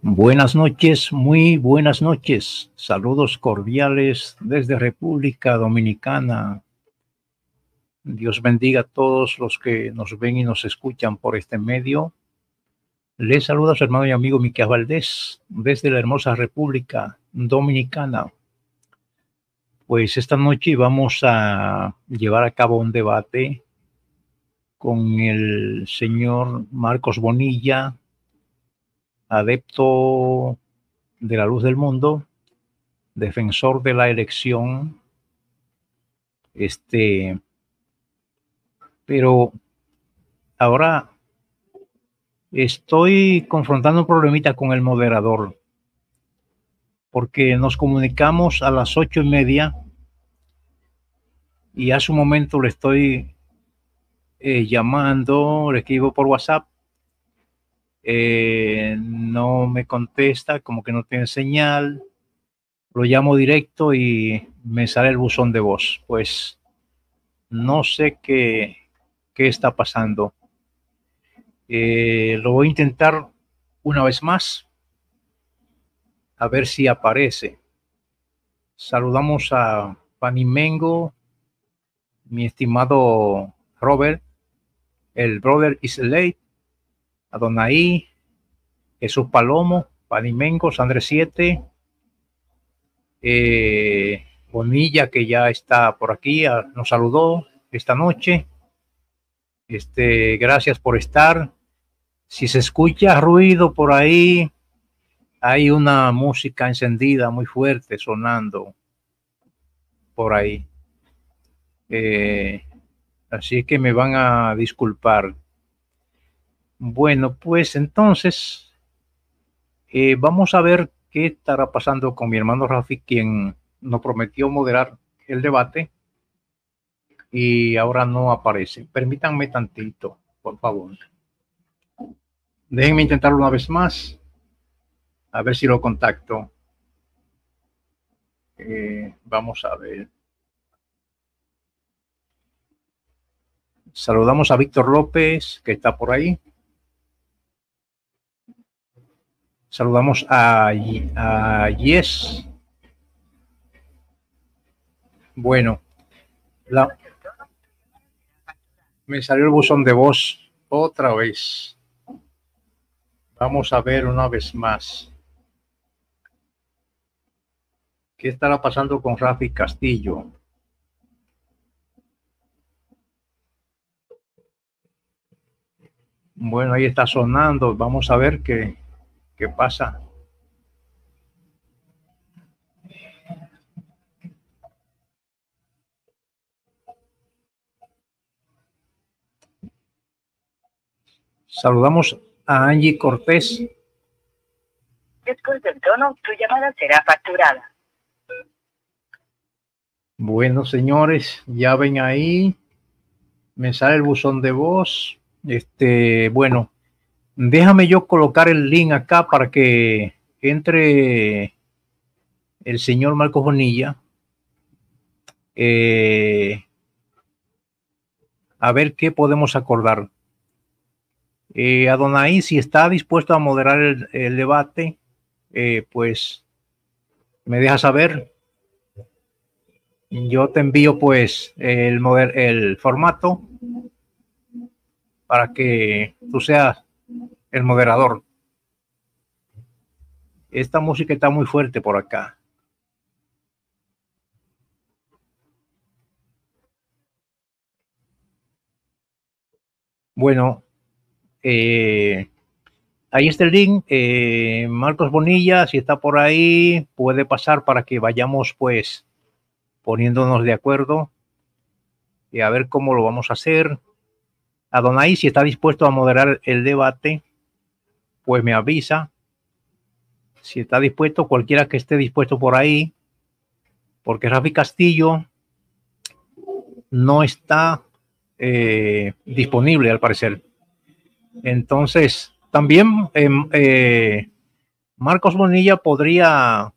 Buenas noches, muy buenas noches. Saludos cordiales desde República Dominicana. Dios bendiga a todos los que nos ven y nos escuchan por este medio. Les saluda su hermano y amigo Miquel Valdés desde la hermosa República Dominicana. Pues esta noche vamos a llevar a cabo un debate con el señor Marcos Bonilla, adepto de la luz del mundo, defensor de la elección, pero ahora estoy confrontando un problemita con el moderador, porque nos comunicamos a las 8:30 y hace un momento le estoy llamando, le escribo por WhatsApp, no me contesta, como que no tiene señal, lo llamo directo y me sale el buzón de voz. Pues no sé qué está pasando. Lo voy a intentar una vez más, a ver si aparece. Saludamos a Panimengo, mi estimado Robert, el brother is late, Adonai, Jesús Palomo, Panimengo, Sandre 7, Bonilla, que ya está por aquí, nos saludó esta noche. Gracias por estar. Si se escucha ruido por ahí, hay una música encendida muy fuerte sonando por ahí. Así que me van a disculpar. Bueno, pues entonces vamos a ver qué estará pasando con mi hermano Rafi, quien nos prometió moderar el debate y ahora no aparece. Permítanme tantito, por favor. Déjenme intentarlo una vez más, a ver si lo contacto. Vamos a ver. Saludamos a Víctor López, que está por ahí. Saludamos a Yes. Bueno, me salió el buzón de voz otra vez. Vamos a ver una vez más. ¿Qué estará pasando con Rafi Castillo? Bueno, ahí está sonando. Vamos a ver qué pasa. Saludamos a Angie Cortés. Disculpe el tono, tu llamada será facturada. Bueno, señores, ya ven ahí. Me sale el buzón de voz. Bueno, déjame yo colocar el link acá para que entre el señor Marcos Bonilla. A ver qué podemos acordar. Adonai, si está dispuesto a moderar el debate, pues me deja saber. Yo te envío pues el formato para que tú seas el moderador. Esta música está muy fuerte por acá. Bueno, ahí está el link. Marcos Bonilla, si está por ahí, puede pasar para que vayamos pues poniéndonos de acuerdo y a ver cómo lo vamos a hacer. Adonai, si está dispuesto a moderar el debate, pues me avisa. Si está dispuesto, cualquiera que esté dispuesto por ahí, porque Rafi Castillo no está disponible al parecer. Entonces, también Marcos Bonilla podría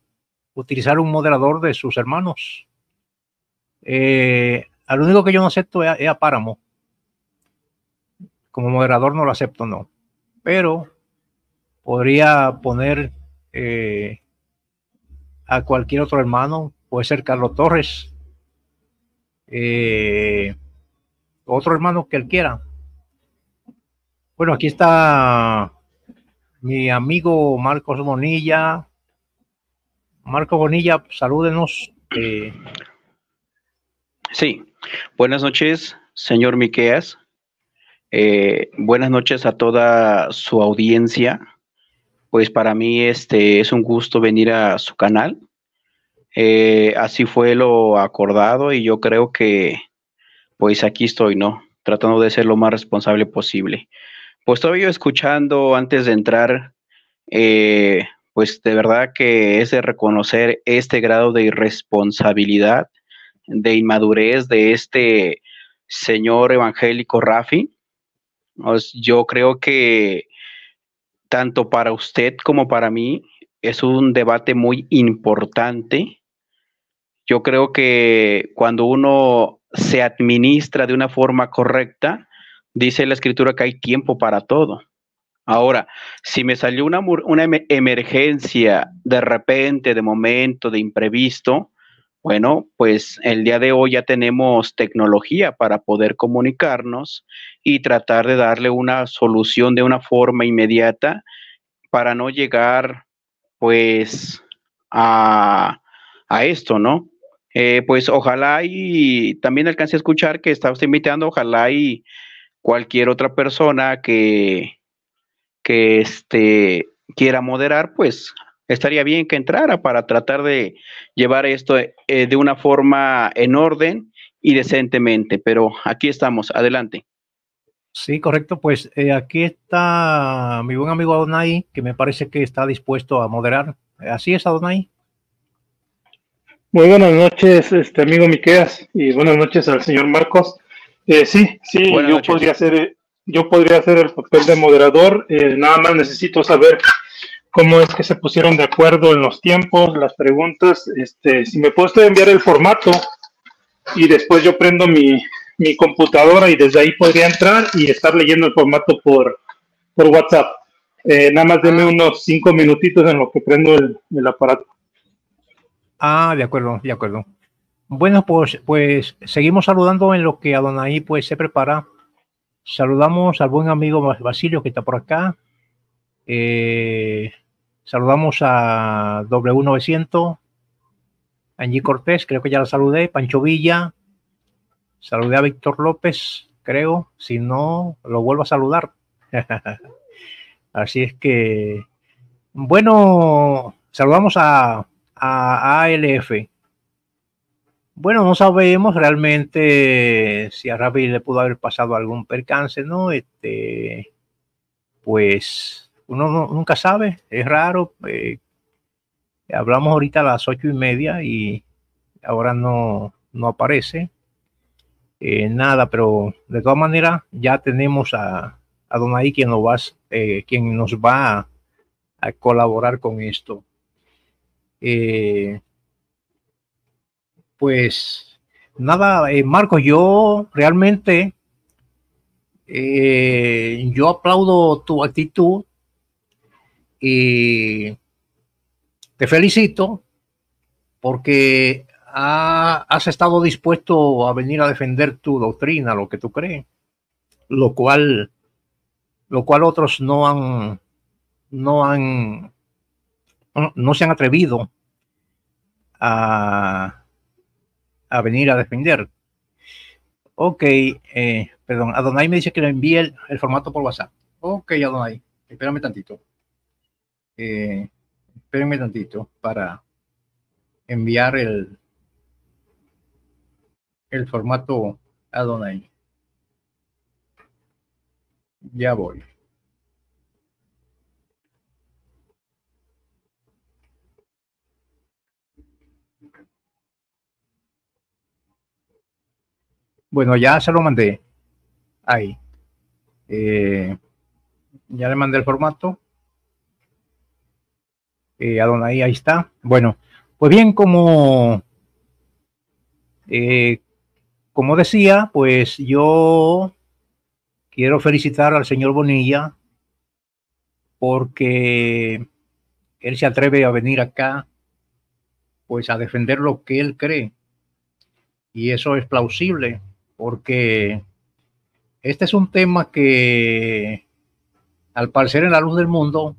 utilizar un moderador de sus hermanos. Al único que yo no acepto es a Páramo. Como moderador no lo acepto, no. Pero podría poner a cualquier otro hermano, puede ser Carlos Torres, otro hermano que él quiera. Bueno, aquí está mi amigo Marcos Bonilla. Marco Bonilla, salúdenos. Sí, buenas noches, señor Miqueas. Buenas noches a toda su audiencia. Pues para mí es un gusto venir a su canal. Así fue lo acordado y yo creo que pues aquí estoy, ¿no? Tratando de ser lo más responsable posible. Pues estaba yo escuchando antes de entrar, pues de verdad que es de reconocer este grado de irresponsabilidad, de inmadurez de este señor evangélico Rafi. Yo creo que tanto para usted como para mí es un debate muy importante. Yo creo que cuando uno se administra de una forma correcta, dice la escritura que hay tiempo para todo. Ahora, si me salió una emergencia de repente, de momento, de imprevisto, bueno, pues el día de hoy ya tenemos tecnología para poder comunicarnos y tratar de darle una solución de una forma inmediata para no llegar, pues, a esto, ¿no? Pues ojalá y también alcance a escuchar que está usted invitando, ojalá y cualquier otra persona que quiera moderar, pues estaría bien que entrara para tratar de llevar esto de una forma en orden y decentemente, pero aquí estamos, adelante. Sí, correcto, pues aquí está mi buen amigo Adonai, que me parece que está dispuesto a moderar. Así es, Adonai. Muy buenas noches, amigo Miqueas, y buenas noches al señor Marcos. Sí, Buenas noches. Yo podría hacer el papel de moderador. Nada más necesito saber cómo es que se pusieron de acuerdo en los tiempos, las preguntas. Si me puede usted enviar el formato y después yo prendo mi computadora y desde ahí podría entrar y estar leyendo el formato por WhatsApp. Nada más deme unos 5 minutitos en lo que prendo el aparato. De acuerdo, de acuerdo. Bueno, pues seguimos saludando en lo que Adonai pues se prepara. Saludamos al buen amigo Basilio que está por acá. Saludamos a W900, Angie Cortés, creo que ya la saludé, Pancho Villa, saludé a Víctor López, creo, si no, lo vuelvo a saludar. Así es que, bueno, saludamos a ALF. Bueno, no sabemos realmente si a Rafi le pudo haber pasado algún percance, ¿no? Pues uno nunca sabe, es raro. Hablamos ahorita a las 8:30 y ahora no aparece nada, pero de todas maneras ya tenemos a Donay quien nos va a colaborar con esto. Pues nada, Marcos, yo realmente yo aplaudo tu actitud y te felicito porque has estado dispuesto a venir a defender tu doctrina, lo que tú crees, lo cual otros no se han atrevido a venir a defender. Ok, perdón, Adonai me dice que le envíe el formato por WhatsApp. Ok, Adonai, espérame tantito. Espérenme tantito para enviar el formato Adonai. Ya voy. Bueno, ya se lo mandé. Ahí. Ya le mandé el formato. Adonai, ahí está. Bueno, pues bien, como decía, pues yo quiero felicitar al señor Bonilla porque él se atreve a venir acá, pues a defender lo que él cree. Y eso es plausible, porque este es un tema que, al parecer, en la luz del mundo,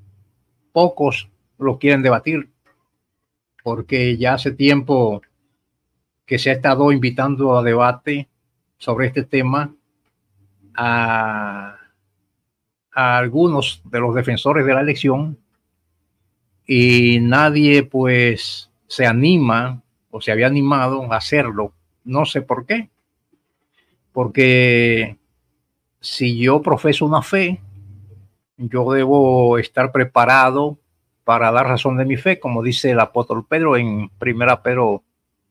pocos lo quieren debatir, porque ya hace tiempo que se ha estado invitando a debate sobre este tema a algunos de los defensores de la elección, y nadie pues se anima o se había animado a hacerlo. No sé por qué, porque si yo profeso una fe, yo debo estar preparado para dar razón de mi fe, como dice el apóstol Pedro en Primera Pedro,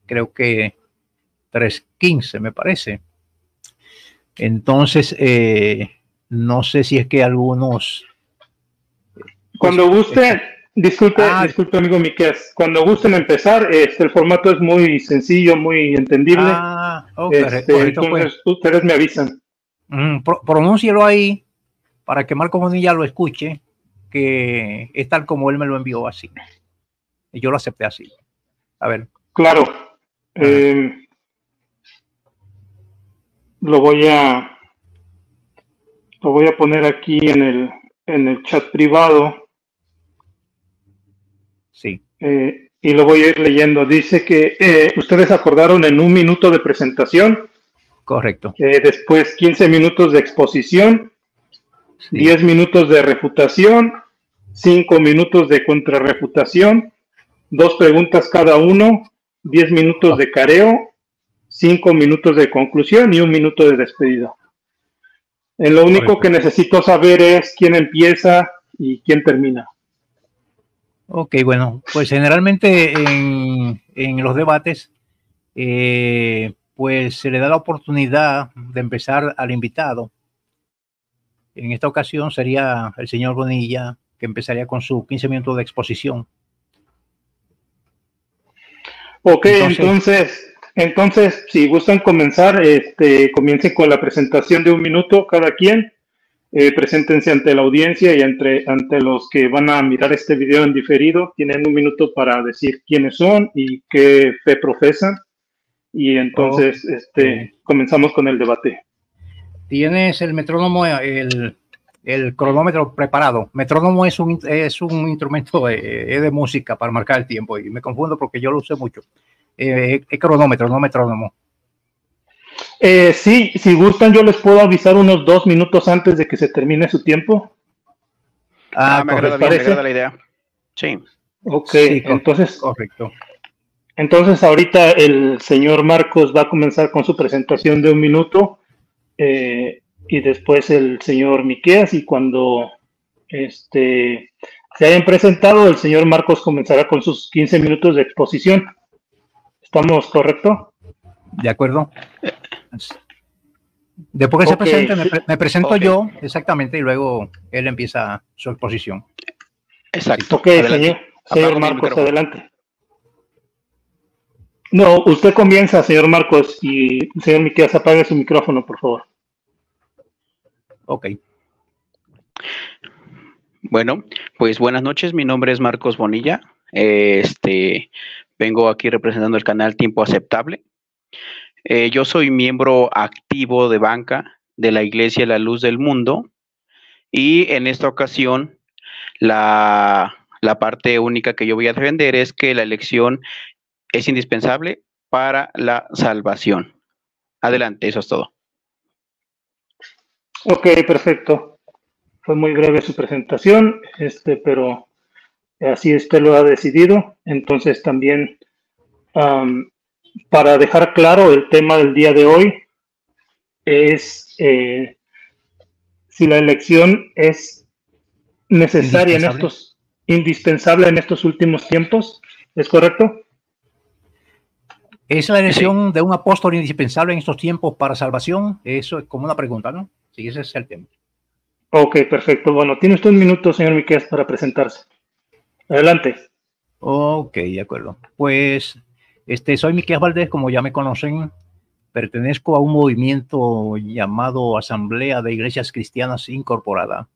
creo que 3:15 me parece. Entonces, no sé si es que algunos... Cuando guste, disculpe amigo Miqueas, cuando gusten empezar, el formato es muy sencillo, muy entendible. Correcto, entonces pues, ustedes me avisan. Pronúncielo ahí para que Marco Bonilla lo escuche, que es tal como él me lo envió así. Y yo lo acepté así. A ver. Claro. Lo voy a poner aquí en el chat privado. Sí. Y lo voy a ir leyendo. Dice que ustedes acordaron en 1 minuto de presentación. Correcto. Después 15 minutos de exposición, sí. 10 minutos de refutación, 5 minutos de contrarrefutación, 2 preguntas cada uno, 10 minutos de careo, 5 minutos de conclusión y 1 minuto de despedida. Lo único que necesito saber es quién empieza y quién termina. Ok, bueno, pues generalmente en los debates, pues se le da la oportunidad de empezar al invitado. En esta ocasión sería el señor Bonilla, que empezaría con sus 15 minutos de exposición. Ok, entonces si gustan comenzar, comiencen con la presentación de 1 minuto cada quien. Preséntense ante la audiencia y ante los que van a mirar este video en diferido. Tienen 1 minuto para decir quiénes son y qué fe profesan. Y entonces comenzamos con el debate. ¿Tienes el metrónomo, el cronómetro preparado? Metrónomo es un instrumento de música para marcar el tiempo, y me confundo porque yo lo usé mucho. Es cronómetro, no metrónomo. Sí, si gustan yo les puedo avisar unos 2 minutos antes de que se termine su tiempo. Me agrada la idea. Sí. Ok, sí, entonces. Correcto. Entonces ahorita el señor Marcos va a comenzar con su presentación de 1 minuto y después el señor Miqueas, y cuando se hayan presentado, el señor Marcos comenzará con sus 15 minutos de exposición. ¿Estamos correcto? De acuerdo. Después que se presente, me presento yo, exactamente, y luego él empieza su exposición. Exacto. Ok, señor Marcos, adelante. No, usted comienza, señor Marcos, y señor Miqueas, apague su micrófono, por favor. Ok. Bueno, pues buenas noches, mi nombre es Marcos Bonilla. Vengo aquí representando el canal Tiempo Aceptable. Yo soy miembro activo de banca de la Iglesia La Luz del Mundo, y en esta ocasión la parte única que yo voy a defender es que la elección es indispensable para la salvación. Adelante, eso es todo. Ok, perfecto. Fue muy breve su presentación, pero así usted lo ha decidido. Entonces también, para dejar claro, el tema del día de hoy es si la elección es necesaria indispensable en estos últimos tiempos. ¿Es correcto? ¿Es la elección de un apóstol indispensable en estos tiempos para salvación? Eso es como una pregunta, ¿no? Sí, ese es el tema. Ok, perfecto. Bueno, tiene usted 1 minuto, señor Miqueas, para presentarse. Adelante. Ok, de acuerdo. Pues soy Miqueas Valdés, como ya me conocen. Pertenezco a un movimiento llamado Asamblea de Iglesias Cristianas Incorporada,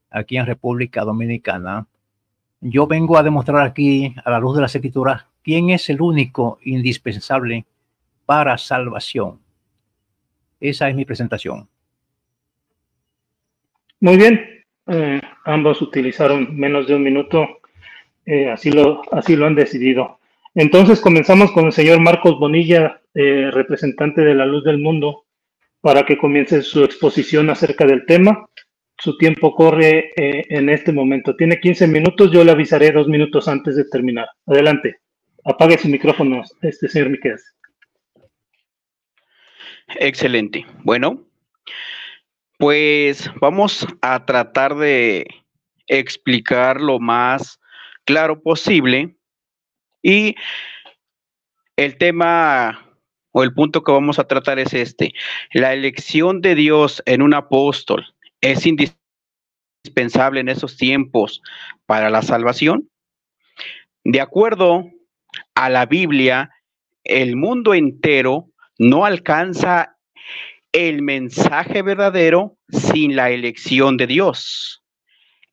aquí en República Dominicana. Yo vengo a demostrar aquí, a la luz de las Escrituras, quién es el único indispensable para salvación. Esa es mi presentación. Muy bien. Ambos utilizaron menos de un minuto. Así lo han decidido. Entonces comenzamos con el señor Marcos Bonilla, representante de La Luz del Mundo, para que comience su exposición acerca del tema. Su tiempo corre en este momento. Tiene 15 minutos, yo le avisaré 2 minutos antes de terminar. Adelante. Apague su micrófono, señor Miqueas. Excelente. Bueno, pues vamos a tratar de explicar lo más claro posible, y el tema o el punto que vamos a tratar es este: la elección de Dios en un apóstol es indispensable en esos tiempos para la salvación. De acuerdo a la Biblia, el mundo entero no alcanza el mensaje verdadero sin la elección de Dios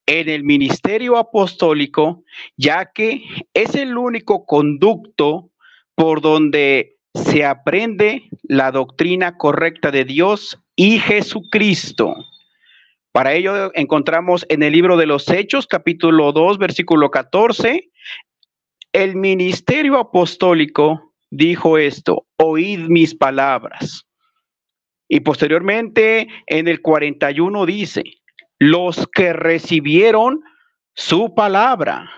en el ministerio apostólico, ya que es el único conducto por donde se aprende la doctrina correcta de Dios y Jesucristo. Para ello encontramos en el libro de los Hechos, capítulo 2, versículo 14, el ministerio apostólico dijo esto: oíd mis palabras. Y posteriormente en el 41 dice: los que recibieron su palabra.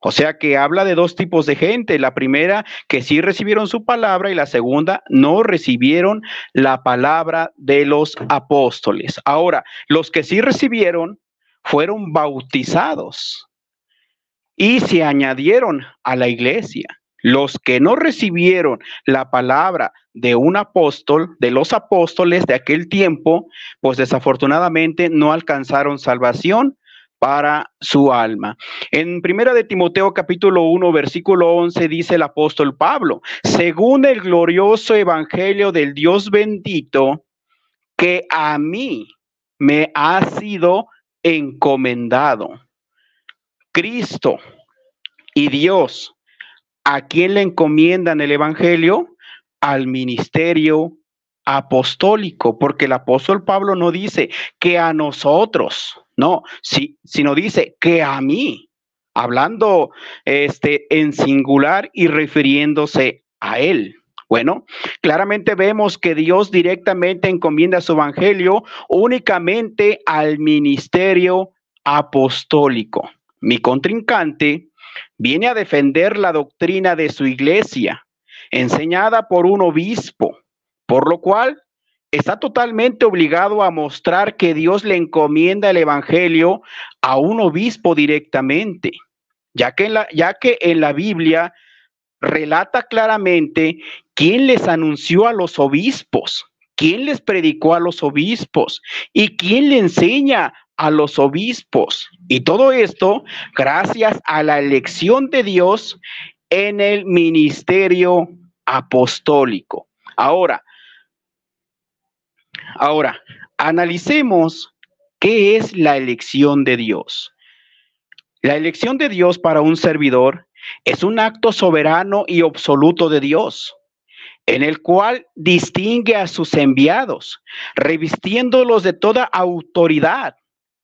O sea que habla de dos tipos de gente: la primera, que sí recibieron su palabra, y la segunda, no recibieron la palabra de los apóstoles. Ahora, los que sí recibieron fueron bautizados y se añadieron a la iglesia. Los que no recibieron la palabra de un apóstol, de los apóstoles de aquel tiempo, pues desafortunadamente no alcanzaron salvación para su alma. En Primera de Timoteo capítulo 1 versículo 11 dice el apóstol Pablo: según el glorioso evangelio del Dios bendito, que a mí me ha sido encomendado. Cristo y Dios, ¿a quién le encomiendan el evangelio? Al ministerio apostólico, porque el apóstol Pablo no dice que a nosotros, no, sino dice que a mí, hablando en singular y refiriéndose a él. Bueno, claramente vemos que Dios directamente encomienda su evangelio únicamente al ministerio apostólico. Mi contrincante viene a defender la doctrina de su iglesia, enseñada por un obispo, por lo cual está totalmente obligado a mostrar que Dios le encomienda el evangelio a un obispo directamente, ya que en la Biblia relata claramente quién les anunció a los obispos, quién les predicó a los obispos y quién le enseña a los obispos. Y todo esto gracias a la elección de Dios en el ministerio apostólico. Ahora, analicemos qué es la elección de Dios. La elección de Dios para un servidor es un acto soberano y absoluto de Dios, en el cual distingue a sus enviados, revistiéndolos de toda autoridad,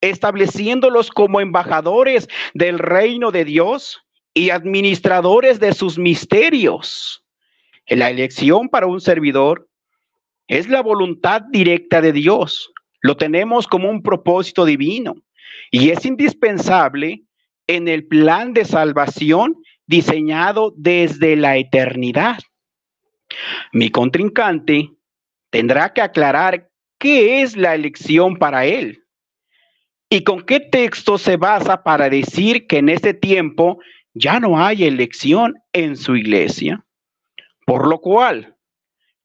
estableciéndolos como embajadores del reino de Dios y administradores de sus misterios. La elección para un servidor es la voluntad directa de Dios. Lo tenemos como un propósito divino y es indispensable en el plan de salvación diseñado desde la eternidad. Mi contrincante tendrá que aclarar qué es la elección para él y con qué texto se basa para decir que en este tiempo ya no hay elección en su iglesia. Por lo cual,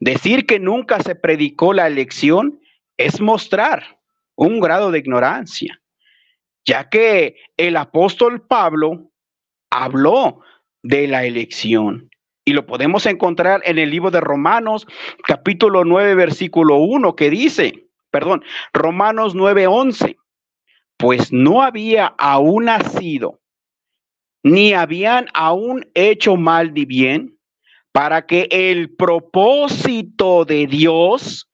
decir que nunca se predicó la elección es mostrar un grado de ignorancia, ya que el apóstol Pablo habló de la elección. Y lo podemos encontrar en el libro de Romanos, capítulo 9, versículo 1, que dice, Romanos 9, 11, pues no había aún nacido ni habían aún hecho mal ni bien, para que el propósito de Dios,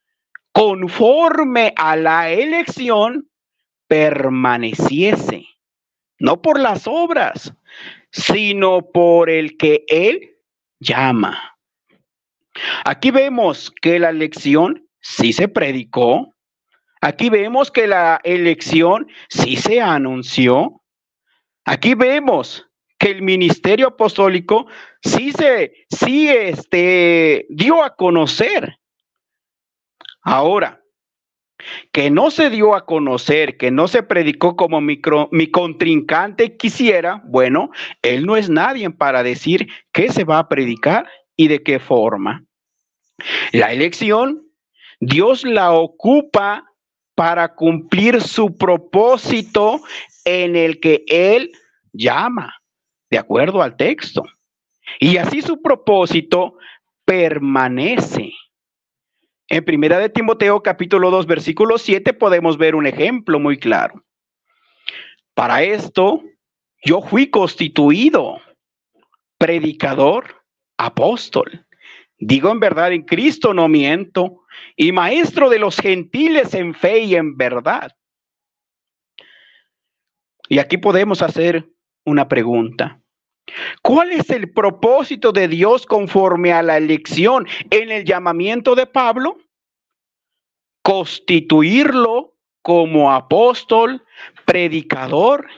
conforme a la elección, permaneciese, no por las obras, sino por el que Él llama. Aquí vemos que la elección sí se predicó. Aquí vemos que la elección sí se anunció. Aquí vemos que el ministerio apostólico sí dio a conocer. Ahora, que no se dio a conocer, que no se predicó como mi contrincante quisiera, bueno, él no es nadie para decir qué se va a predicar y de qué forma. La elección, Dios la ocupa para cumplir su propósito en el que Él llama, de acuerdo al texto. Y así su propósito permanece. En 1 de Timoteo capítulo 2 versículo 7 podemos ver un ejemplo muy claro. Para esto yo fui constituido predicador, apóstol. Digo en verdad, en Cristo no miento, y maestro de los gentiles en fe y en verdad. Y aquí podemos hacer una pregunta. ¿Cuál es el propósito de Dios conforme a la elección en el llamamiento de Pablo? Constituirlo como apóstol, predicador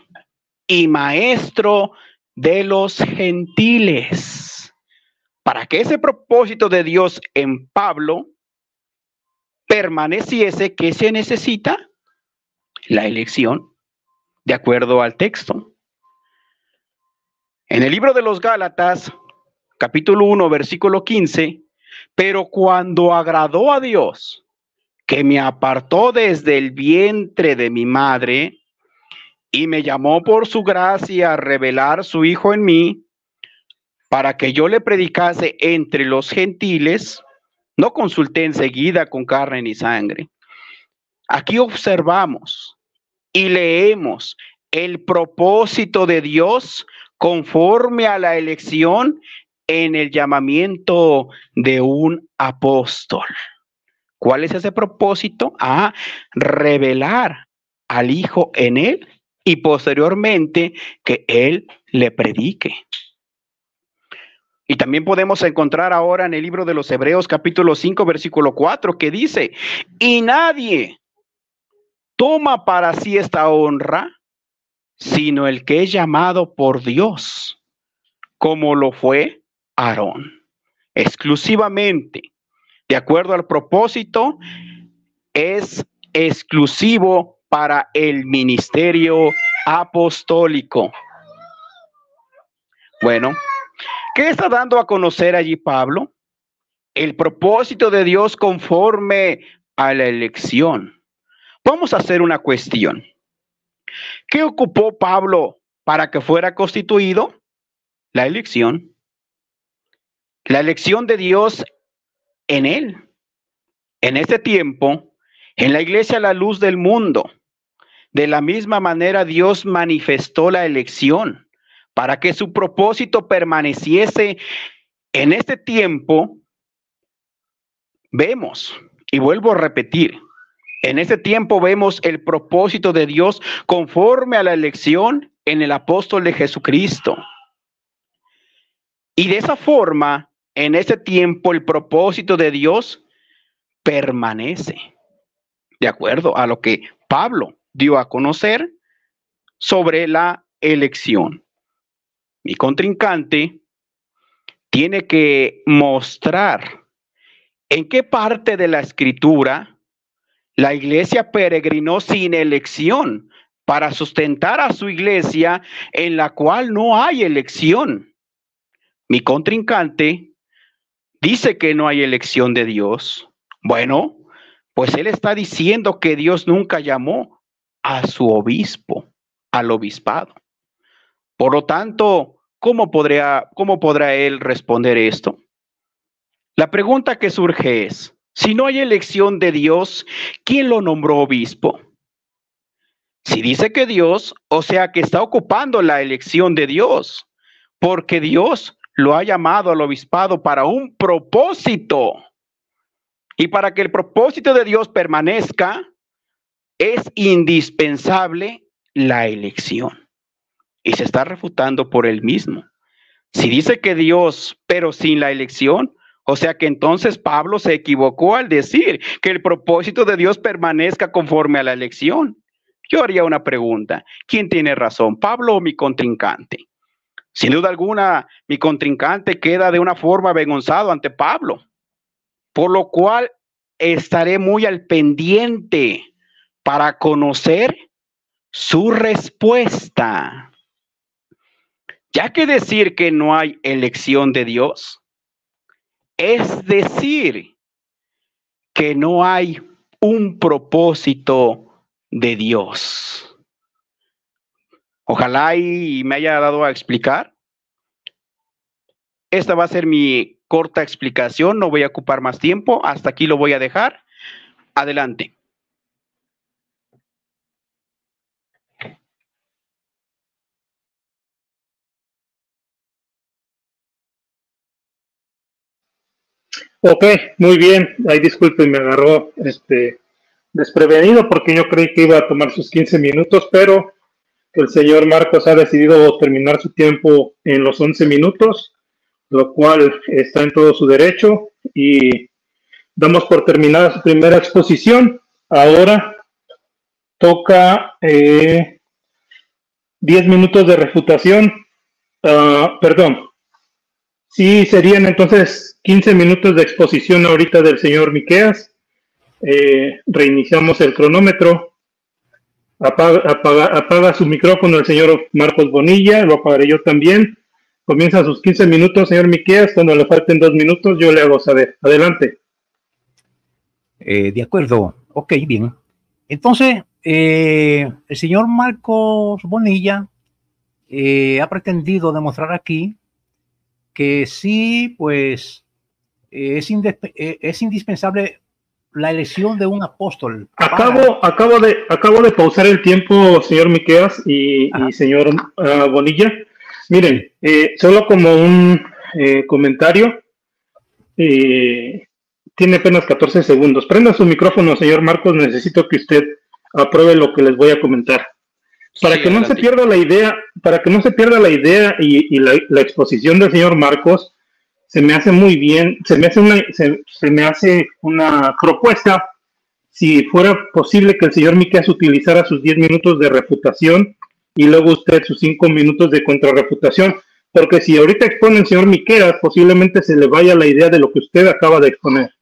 y maestro de los gentiles. Para que ese propósito de Dios en Pablo permaneciese, ¿qué se necesita? La elección, de acuerdo al texto. En el libro de los Gálatas, capítulo 1, versículo 15, pero cuando agradó a Dios, que me apartó desde el vientre de mi madre y me llamó por su gracia a revelar su Hijo en mí, para que yo le predicase entre los gentiles, no consulté enseguida con carne ni sangre. Aquí observamos y leemos el propósito de Dios conforme a la elección en el llamamiento de un apóstol. ¿Cuál es ese propósito? Revelar al Hijo en él y posteriormente que él le predique. Y también podemos encontrar ahora en el libro de los Hebreos capítulo 5 versículo 4 que dice, y nadie toma para sí esta honra, sino el que es llamado por Dios, como lo fue Aarón. Exclusivamente, de acuerdo al propósito, es exclusivo para el ministerio apostólico. Bueno, ¿qué está dando a conocer allí Pablo? El propósito de Dios conforme a la elección. Vamos a hacer una cuestión. ¿Qué ocupó Pablo para que fuera constituido? La elección. La elección de Dios en él. En este tiempo, en la iglesia la luz del mundo. De la misma manera Dios manifestó la elección para que su propósito permaneciese en este tiempo. Vemos, y vuelvo a repetir, en este tiempo vemos el propósito de Dios conforme a la elección en el apóstol de Jesucristo. Y de esa forma, en ese tiempo, el propósito de Dios permanece, de acuerdo a lo que Pablo dio a conocer sobre la elección. Mi contrincante tiene que mostrar en qué parte de la Escritura la iglesia peregrinó sin elección para sustentar a su iglesia en la cual no hay elección. Mi contrincante dice que no hay elección de Dios. Bueno, pues él está diciendo que Dios nunca llamó a su obispo, al obispado. Por lo tanto, ¿cómo podrá él responder esto? La pregunta que surge es, si no hay elección de Dios, ¿quién lo nombró obispo? Si dice que Dios, o sea que está ocupando la elección de Dios, porque Dios lo ha llamado al obispado para un propósito. Y para que el propósito de Dios permanezca, es indispensable la elección. Y se está refutando por él mismo. Si dice que Dios, pero sin la elección, o sea que entonces Pablo se equivocó al decir que el propósito de Dios permanezca conforme a la elección. Yo haría una pregunta. ¿Quién tiene razón, Pablo o mi contrincante? Sin duda alguna, mi contrincante queda de una forma avergonzado ante Pablo, por lo cual estaré muy al pendiente para conocer su respuesta. Ya que decir que no hay elección de Dios es decir que no hay un propósito de Dios. Ojalá y me haya dado a explicar. Esta va a ser mi corta explicación, no voy a ocupar más tiempo, hasta aquí lo voy a dejar. Adelante. Ok, muy bien. Ahí disculpen, me agarró desprevenido porque yo creí que iba a tomar sus 15 minutos, pero el señor Marcos ha decidido terminar su tiempo en los 11 minutos, lo cual está en todo su derecho y damos por terminada su primera exposición. Ahora toca 10 minutos de refutación. Perdón. Sí, serían entonces 15 minutos de exposición ahorita del señor Miqueas. Reiniciamos el cronómetro. Apaga su micrófono el señor Marcos Bonilla, lo apagaré yo también. Comienza sus 15 minutos, señor Miqueas. Cuando le falten 2 minutos, yo le hago saber. Adelante. De acuerdo. Ok, bien. Entonces, el señor Marcos Bonilla ha pretendido demostrar aquí que sí, pues, es indispensable la elección de un apóstol. Acabo de pausar el tiempo, señor Miqueas y señor Bonilla. Miren, solo como un comentario, tiene apenas 14 segundos. Prenda su micrófono, señor Marcos, necesito que usted apruebe lo que les voy a comentar. Para que no se pierda la idea, y la exposición del señor Marcos, se me hace muy bien, se me hace una propuesta, si fuera posible que el señor Miqueas utilizara sus 10 minutos de refutación y luego usted sus 5 minutos de contrarrefutación, porque si ahorita expone el señor Miqueas, posiblemente se le vaya la idea de lo que usted acaba de exponer.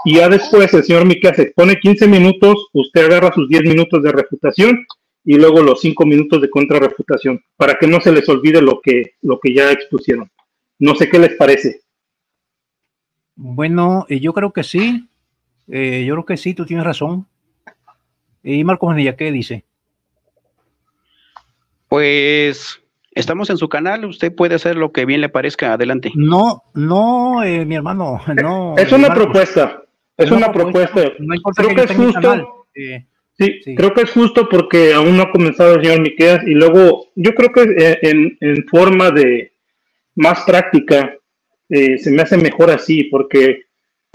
Y ya después el señor Miqueas expone 15 minutos, usted agarra sus 10 minutos de refutación y luego los 5 minutos de contrarrefutación, para que no se les olvide lo que ya expusieron. No sé qué les parece. Bueno, yo creo que sí. Yo creo que sí, tú tienes razón. ¿Y Marcos Bonilla qué dice? Pues estamos en su canal, usted puede hacer lo que bien le parezca. Adelante. No, mi hermano, no. Es una propuesta. Es una propuesta. No importa creo que es justo. Sí, creo que es justo porque aún no ha comenzado el señor Miqueas y luego yo creo que en forma de más práctica se me hace mejor así, porque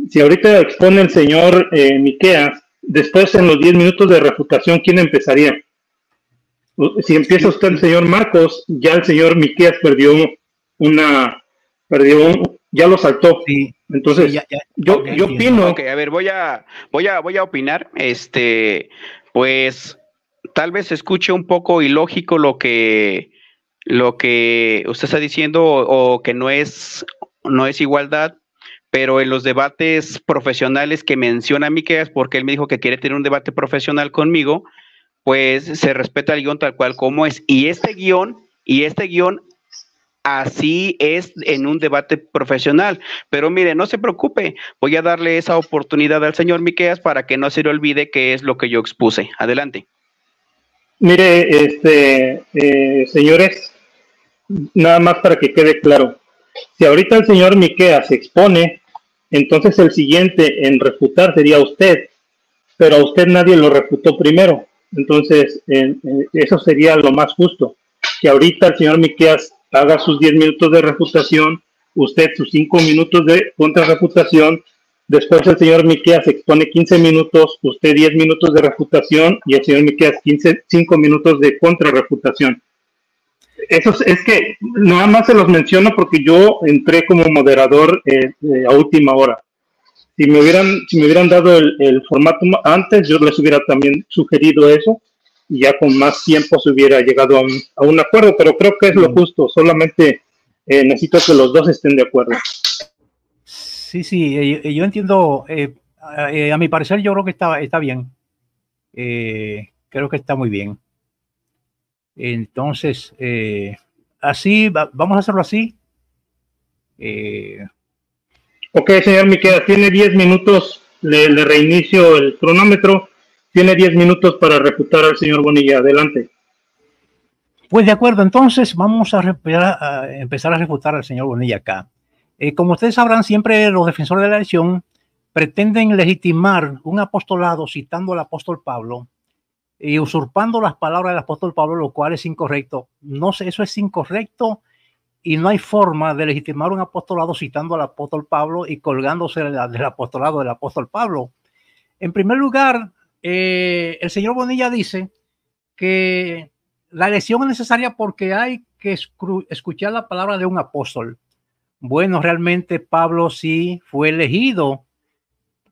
si ahorita expone el señor Miqueas, después en los 10 minutos de refutación, ¿quién empezaría? Si empieza usted el señor Marcos, ya el señor Miqueas ya lo saltó. Sí. Entonces, sí, yo opino. Ok, a ver, voy a opinar. Pues tal vez escuche un poco ilógico lo que usted está diciendo o que no es igualdad, pero en los debates profesionales que menciona Miqueas, porque él me dijo que quiere tener un debate profesional conmigo, pues se respeta el guión tal cual como es. Y este guión así es en un debate profesional. Pero mire, no se preocupe, voy a darle esa oportunidad al señor Miqueas para que no se le olvide qué es lo que yo expuse. Adelante. Mire, señores, nada más para que quede claro. Si ahorita el señor Miqueas se expone, entonces el siguiente en refutar sería usted, pero a usted nadie lo refutó primero. Entonces, eso sería lo más justo, que ahorita el señor Miqueas haga sus 10 minutos de refutación, usted sus 5 minutos de contrarrefutación, después el señor Miqueas expone 15 minutos, usted 10 minutos de refutación y el señor Miqueas 5 minutos de contrarrefutación. Eso es que nada más se los menciono porque yo entré como moderador a última hora. Si me hubieran dado el formato antes, yo les hubiera también sugerido eso y ya con más tiempo se hubiera llegado a un acuerdo, pero creo que es lo justo, solamente necesito que los dos estén de acuerdo. Sí, yo entiendo, a mi parecer yo creo que está bien, creo que está muy bien. Entonces, así, vamos a hacerlo así. Ok, señor Miqueas, tiene 10 minutos, le reinicio el cronómetro, tiene 10 minutos para refutar al señor Bonilla, adelante. Pues de acuerdo, entonces vamos a empezar a refutar al señor Bonilla acá. Como ustedes sabrán, siempre los defensores de la elección pretenden legitimar un apostolado citando al apóstol Pablo y usurpando las palabras del apóstol Pablo, lo cual es incorrecto. No sé, eso es incorrecto y no hay forma de legitimar un apostolado citando al apóstol Pablo y colgándose del apostolado del apóstol Pablo. En primer lugar, el señor Bonilla dice que la elección es necesaria porque hay que escuchar la palabra de un apóstol. Bueno, realmente Pablo sí fue elegido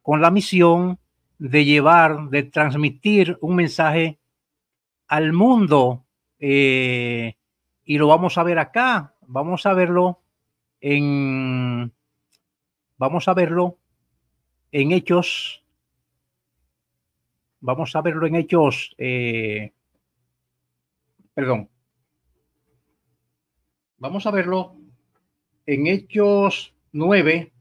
con la misión de transmitir un mensaje al mundo, y lo vamos a ver acá, vamos a verlo en Hechos, vamos a verlo en Hechos 9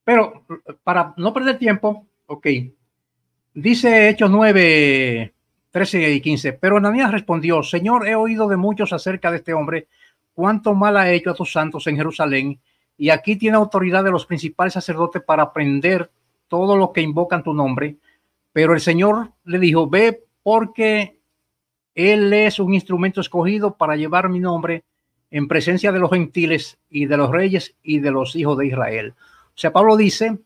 pero para no perder tiempo, ok, dice Hechos 9, 13 y 15, pero Ananías respondió: Señor, he oído de muchos acerca de este hombre, cuánto mal ha hecho a tus santos en Jerusalén, y aquí tiene autoridad de los principales sacerdotes para prender todo lo que invocan tu nombre. Pero el Señor le dijo: ve, porque él es un instrumento escogido para llevar mi nombre en presencia de los gentiles y de los reyes y de los hijos de Israel. O sea, Pablo dice,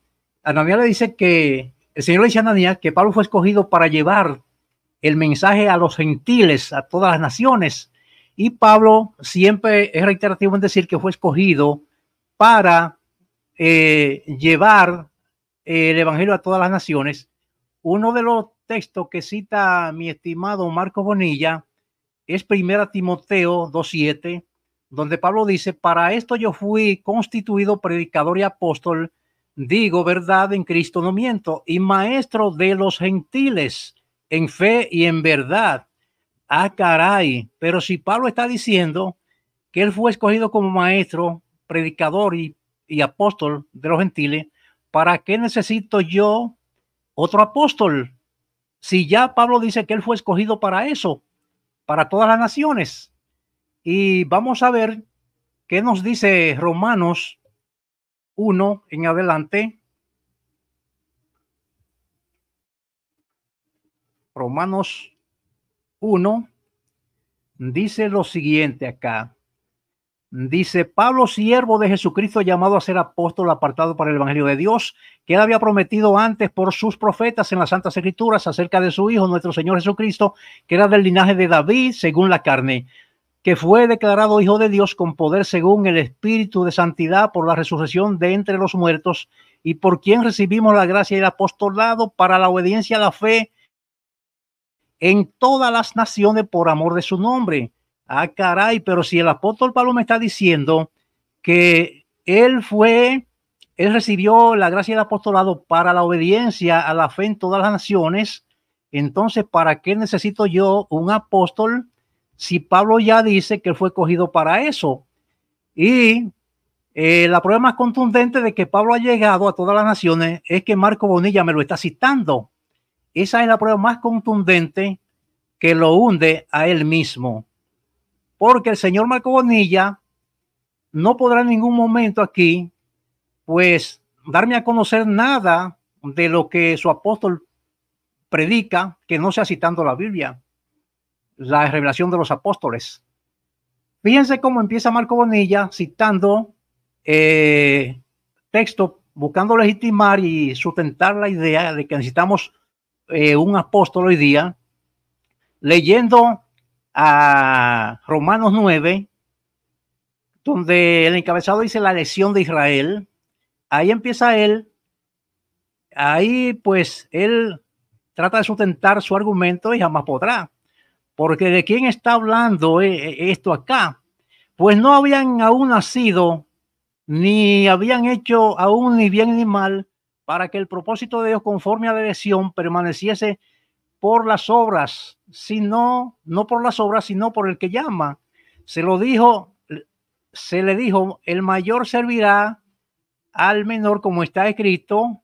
Ananías le dice que el Señor le dice a Ananías que Pablo fue escogido para llevar el mensaje a los gentiles, a todas las naciones. Y Pablo siempre es reiterativo en decir que fue escogido para llevar el evangelio a todas las naciones. Uno de los textos que cita mi estimado Marco Bonilla es 1 Timoteo 2:7, donde Pablo dice: para esto yo fui constituido predicador y apóstol, digo verdad en Cristo, no miento, y maestro de los gentiles en fe y en verdad. Ah, caray, pero si Pablo está diciendo que él fue escogido como maestro, predicador y apóstol de los gentiles, ¿para qué necesito yo otro apóstol? Si ya Pablo dice que él fue escogido para eso, para todas las naciones. Y vamos a ver qué nos dice Romanos 1 en adelante. Romanos 1 dice lo siguiente acá. Dice: Pablo, siervo de Jesucristo, llamado a ser apóstol, apartado para el evangelio de Dios, que él había prometido antes por sus profetas en las Santas Escrituras acerca de su Hijo, nuestro Señor Jesucristo, que era del linaje de David según la carne, que fue declarado Hijo de Dios con poder según el Espíritu de Santidad por la resurrección de entre los muertos, y por quien recibimos la gracia y el apostolado para la obediencia a la fe en todas las naciones por amor de su nombre. Ah, caray, pero si el apóstol Pablo me está diciendo que él recibió la gracia y el apostolado para la obediencia a la fe en todas las naciones, entonces ¿para qué necesito yo un apóstol si Pablo ya dice que él fue escogido para eso? Y la prueba más contundente de que Pablo ha llegado a todas las naciones es que Marco Bonilla me lo está citando. Esa es la prueba más contundente que lo hunde a él mismo. Porque el señor Marco Bonilla no podrá en ningún momento aquí, pues, darme a conocer nada de lo que su apóstol predica, que no sea citando la Biblia, la revelación de los apóstoles. Fíjense cómo empieza Marco Bonilla citando texto, buscando legitimar y sustentar la idea de que necesitamos un apóstol hoy día, leyendo a Romanos 9, donde el encabezado dice la elección de Israel. Ahí empieza él, ahí pues él trata de sustentar su argumento y jamás podrá, porque ¿de quién está hablando esto acá? Pues no habían aún nacido, ni habían hecho aún ni bien ni mal, para que el propósito de Dios conforme a la elección permaneciese por las obras, sino, no por las obras, sino por el que llama. Se le dijo, el mayor servirá al menor, como está escrito,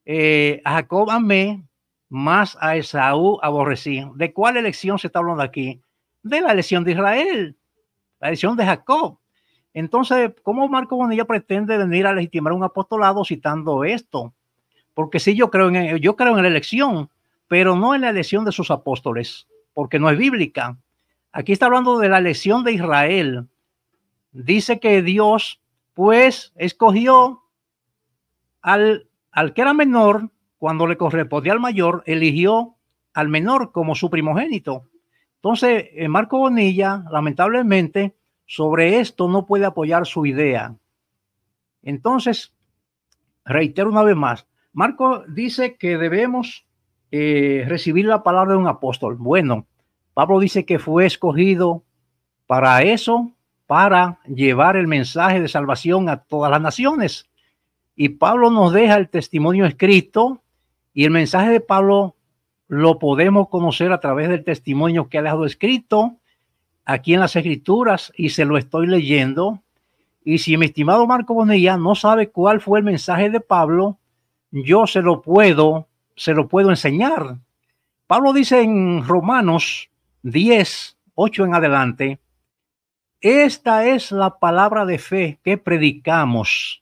a Jacob amé, más a Esaú aborrecí. ¿De cuál elección se está hablando aquí? De la elección de Israel, la elección de Jacob. Entonces, ¿cómo Marco Bonilla pretende venir a legitimar un apostolado citando esto? Porque sí, yo creo en la elección, pero no en la elección de sus apóstoles, porque no es bíblica. Aquí está hablando de la elección de Israel. Dice que Dios, pues, escogió al que era menor, cuando le correspondía al mayor, eligió al menor como su primogénito. Entonces, Marco Bonilla, lamentablemente, sobre esto no puede apoyar su idea. Entonces, reitero una vez más, Marco dice que debemos recibir la palabra de un apóstol. Bueno, Pablo dice que fue escogido para eso, para llevar el mensaje de salvación a todas las naciones. Y Pablo nos deja el testimonio escrito, y el mensaje de Pablo lo podemos conocer a través del testimonio que ha dejado escrito aquí en las Escrituras, y se lo estoy leyendo. Y si mi estimado Marco Bonilla no sabe cuál fue el mensaje de Pablo, yo se lo puedo enseñar. Pablo dice en Romanos 10, 8 en adelante: esta es la palabra de fe que predicamos,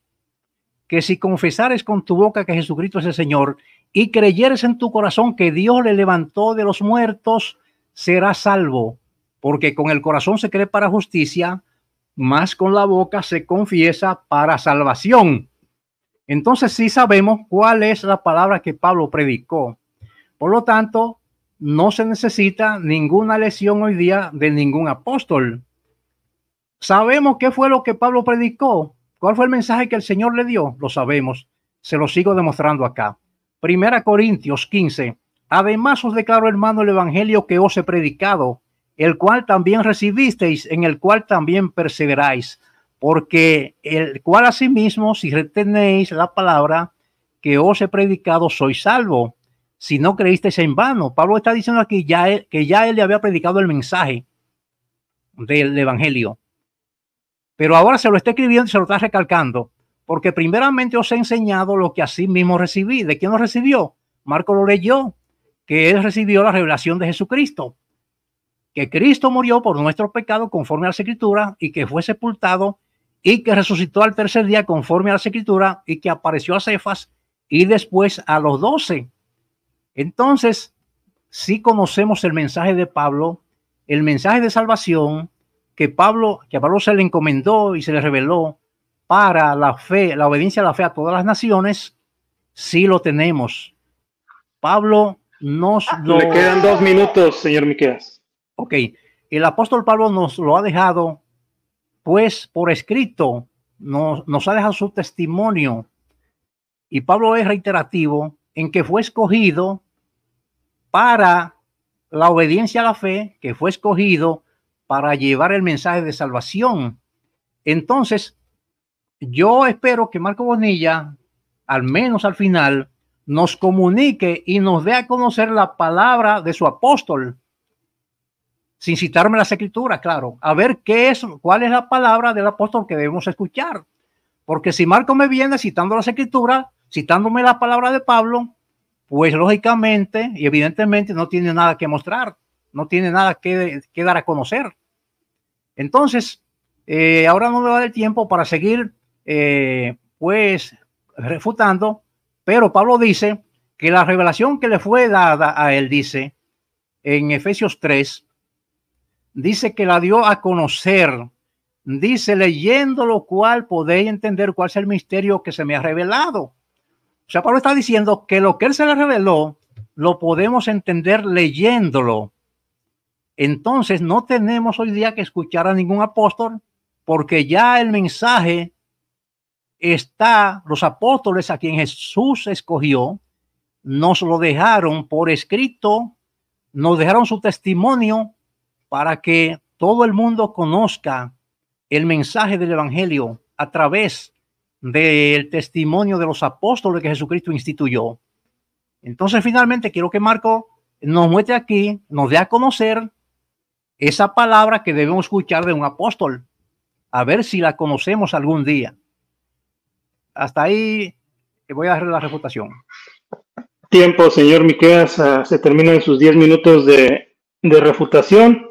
que si confesares con tu boca que Jesucristo es el Señor y creyeres en tu corazón que Dios le levantó de los muertos, serás salvo, porque con el corazón se cree para justicia, mas con la boca se confiesa para salvación. Entonces sí sabemos cuál es la palabra que Pablo predicó. Por lo tanto, no se necesita ninguna lección hoy día de ningún apóstol. Sabemos qué fue lo que Pablo predicó. ¿Cuál fue el mensaje que el Señor le dio? Lo sabemos. Se lo sigo demostrando acá. 1 Corintios 15. Además os declaro, hermano, el evangelio que os he predicado, el cual también recibisteis, en el cual también perseveráis, porque el cual asimismo, si retenéis la palabra que os he predicado, sois salvo, si no creísteis en vano. Pablo está diciendo aquí que ya él le había predicado el mensaje del evangelio, pero ahora se lo está escribiendo y se lo está recalcando, porque primeramente os he enseñado lo que así mismo recibí. ¿De quién lo recibió? Marco lo leyó, que él recibió la revelación de Jesucristo, que Cristo murió por nuestro pecado conforme a la Escritura, y que fue sepultado, y que resucitó al tercer día conforme a la Escritura, y que apareció a Cefas y después a los 12. Entonces, sí conocemos el mensaje de Pablo, el mensaje de salvación que a Pablo se le encomendó y se le reveló para la fe, la obediencia a la fe a todas las naciones. Sí lo tenemos. Pablo nos lo... Le quedan 2 minutos, señor Miqueas. Ok, el apóstol Pablo nos lo ha dejado, pues, por escrito, nos ha dejado su testimonio, y Pablo es reiterativo en que fue escogido para la obediencia a la fe, que fue escogido para llevar el mensaje de salvación. Entonces, yo espero que Marco Bonilla, al menos al final, nos comunique y nos dé a conocer la palabra de su apóstol, sin citarme las Escrituras, claro, a ver cuál es la palabra del apóstol que debemos escuchar. Porque si Marco me viene citando las Escrituras, citándome la palabra de Pablo, pues lógicamente y evidentemente no tiene nada que mostrar, no tiene nada que dar a conocer. Entonces, ahora no me va a dar tiempo para seguir pues refutando, Pero Pablo dice que la revelación que le fue dada a él, dice en Efesios 3, dice que la dio a conocer. Dice, leyendo lo cual podéis entender cuál es el misterio que se me ha revelado. O sea, Pablo está diciendo que lo que él se le reveló lo podemos entender leyéndolo. Entonces no tenemos hoy día que escuchar a ningún apóstol, porque ya el mensaje está, los apóstoles a quien Jesús escogió, nos lo dejaron por escrito, nos dejaron su testimonio para que todo el mundo conozca el mensaje del evangelio a través del testimonio de los apóstoles que Jesucristo instituyó. Entonces, finalmente, quiero que Marco nos muestre aquí, nos dé a conocer esa palabra que debemos escuchar de un apóstol, a ver si la conocemos algún día. Hasta ahí voy a darle la refutación. Tiempo, señor Miqueas, se terminan sus 10 minutos de refutación.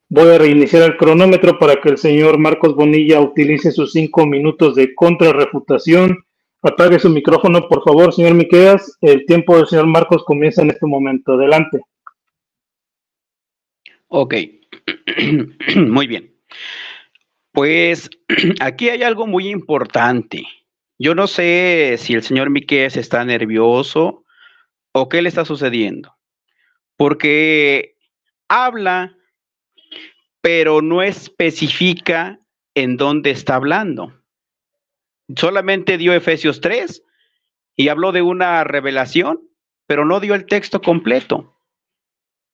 Voy a reiniciar el cronómetro para que el señor Marcos Bonilla utilice sus 5 minutos de contrarrefutación. Apague su micrófono, por favor, señor Miqueas. El tiempo del señor Marcos comienza en este momento. Adelante. Ok, muy bien. Pues aquí hay algo muy importante. Yo no sé si el señor Miqueas está nervioso o qué le está sucediendo, porque habla, pero no especifica en dónde está hablando. Solamente dio Efesios 3 y habló de una revelación, pero no dio el texto completo.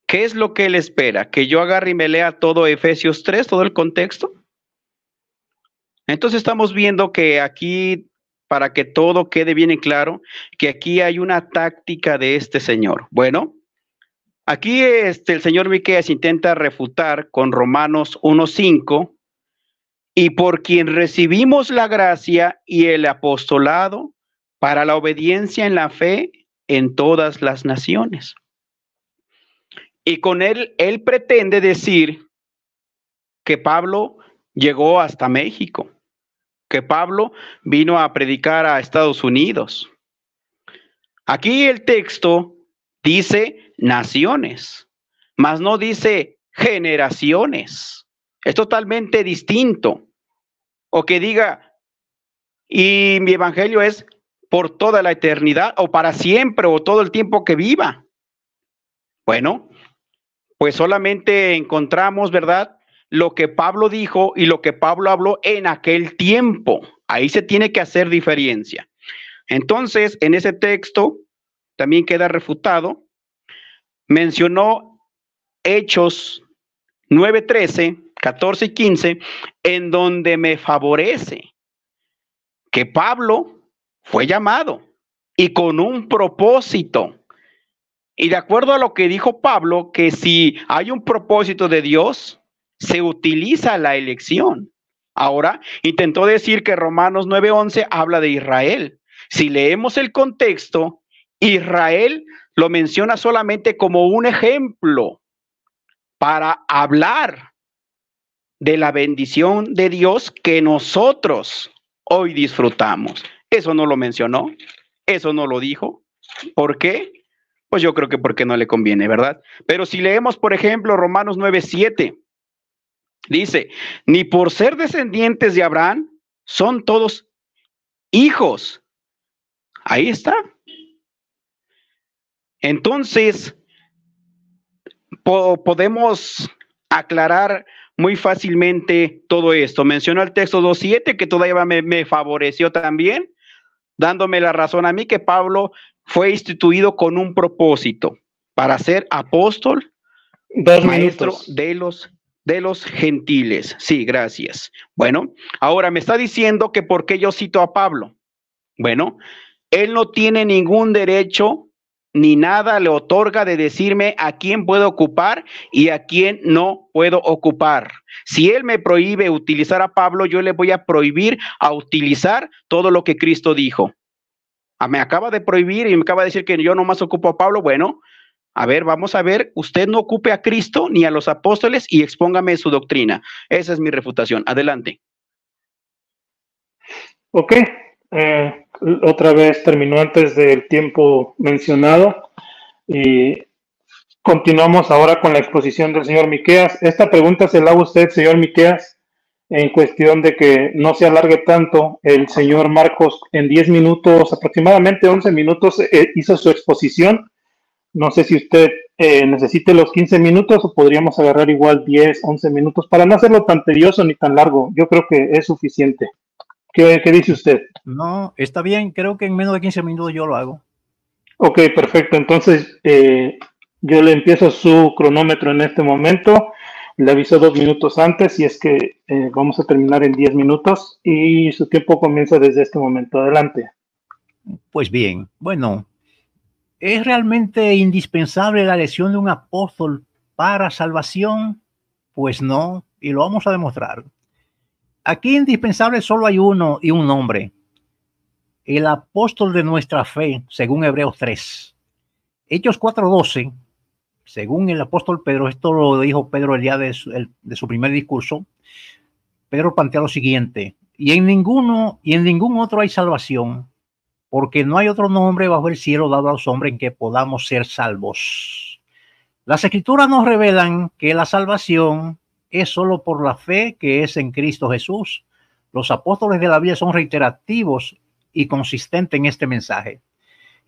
¿Qué es lo que él espera? ¿Que yo agarre y me lea todo Efesios 3, todo el contexto? Entonces estamos viendo que aquí, para que todo quede bien en claro, que aquí hay una táctica de este señor. Bueno, aquí el señor Miqueas intenta refutar con Romanos 1:5, y por quien recibimos la gracia y el apostolado para la obediencia en la fe en todas las naciones. Y con él pretende decir que Pablo llegó hasta México, que Pablo vino a predicar a Estados Unidos. Aquí el texto dice naciones, mas no dice generaciones. Es totalmente distinto. O que diga, y mi evangelio es por toda la eternidad, o para siempre, o todo el tiempo que viva. Bueno, pues solamente encontramos, ¿verdad?, lo que Pablo dijo y lo que Pablo habló en aquel tiempo. Ahí se tiene que hacer diferencia. Entonces, en ese texto también queda refutado. Mencionó Hechos 9:13, 14 y 15, en donde me favorece que Pablo fue llamado y con un propósito. Y de acuerdo a lo que dijo Pablo, que si hay un propósito de Dios, se utiliza la elección. Ahora, intentó decir que Romanos 9:11 habla de Israel. Si leemos el contexto, Israel lo menciona solamente como un ejemplo para hablar de la bendición de Dios que nosotros hoy disfrutamos. Eso no lo mencionó, eso no lo dijo. ¿Por qué? Pues yo creo que porque no le conviene, ¿verdad? Pero si leemos, por ejemplo, Romanos 9:7, dice, ni por ser descendientes de Abraham son todos hijos. Ahí está. Entonces, podemos aclarar muy fácilmente todo esto. Mencionó el texto 2:7, que todavía me favoreció también, dándome la razón a mí que Pablo fue instituido con un propósito, para ser apóstol, maestro de los gentiles. Sí, gracias. Bueno, ahora me está diciendo que por qué yo cito a Pablo. Bueno, él no tiene ningún derecho ni nada le otorga de decirme a quién puedo ocupar y a quién no puedo ocupar. Si él me prohíbe utilizar a Pablo, yo le voy a prohibir a utilizar todo lo que Cristo dijo. Me acaba de prohibir y me acaba de decir que yo nomás ocupo a Pablo. Bueno, a ver, vamos a ver, usted no ocupe a Cristo ni a los apóstoles y expóngame su doctrina. Esa es mi refutación. Adelante. Ok, Otra vez terminó antes del tiempo mencionado y continuamos ahora con la exposición del señor Miqueas. Esta pregunta se la hago a usted, señor Miqueas, en cuestión de que no se alargue tanto. El señor Marcos en 10 minutos, aproximadamente 11 minutos, hizo su exposición. No sé si usted necesite los 15 minutos o podríamos agarrar igual 10, 11 minutos para no hacerlo tan tedioso ni tan largo. Yo creo que es suficiente. ¿Qué dice usted? No, está bien, creo que en menos de 15 minutos yo lo hago. Ok, perfecto. Entonces, yo le empiezo su cronómetro en este momento. Le aviso 2 minutos antes y es que vamos a terminar en 10 minutos y su tiempo comienza desde este momento. Adelante. Pues bien, bueno, ¿es realmente indispensable la elección de un apóstol para salvación? Pues no, y lo vamos a demostrar. Aquí indispensable solo hay uno y un nombre, el apóstol de nuestra fe, según Hebreos 3. Hechos 4:12, según el apóstol Pedro, esto lo dijo Pedro el día de su primer discurso. Pedro plantea lo siguiente: y en ningún otro hay salvación, porque no hay otro nombre bajo el cielo dado a los hombres en que podamos ser salvos. Las escrituras nos revelan que la salvación es solo por la fe que es en Cristo Jesús. Los apóstoles de la Biblia son reiterativos y consistentes en este mensaje.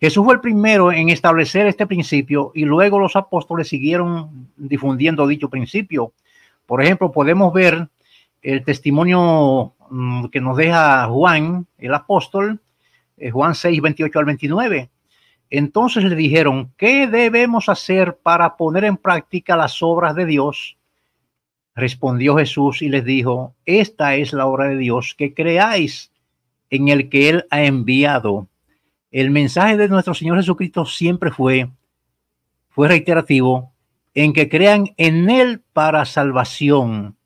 Jesús fue el primero en establecer este principio y luego los apóstoles siguieron difundiendo dicho principio. Por ejemplo, podemos ver el testimonio que nos deja Juan, el apóstol, Juan 6, 28 al 29. Entonces le dijeron: ¿qué debemos hacer para poner en práctica las obras de Dios? Respondió Jesús y les dijo: esta es la obra de Dios, que creáis en el que Él ha enviado. El mensaje de nuestro Señor Jesucristo siempre fue reiterativo, en que crean en Él para salvación.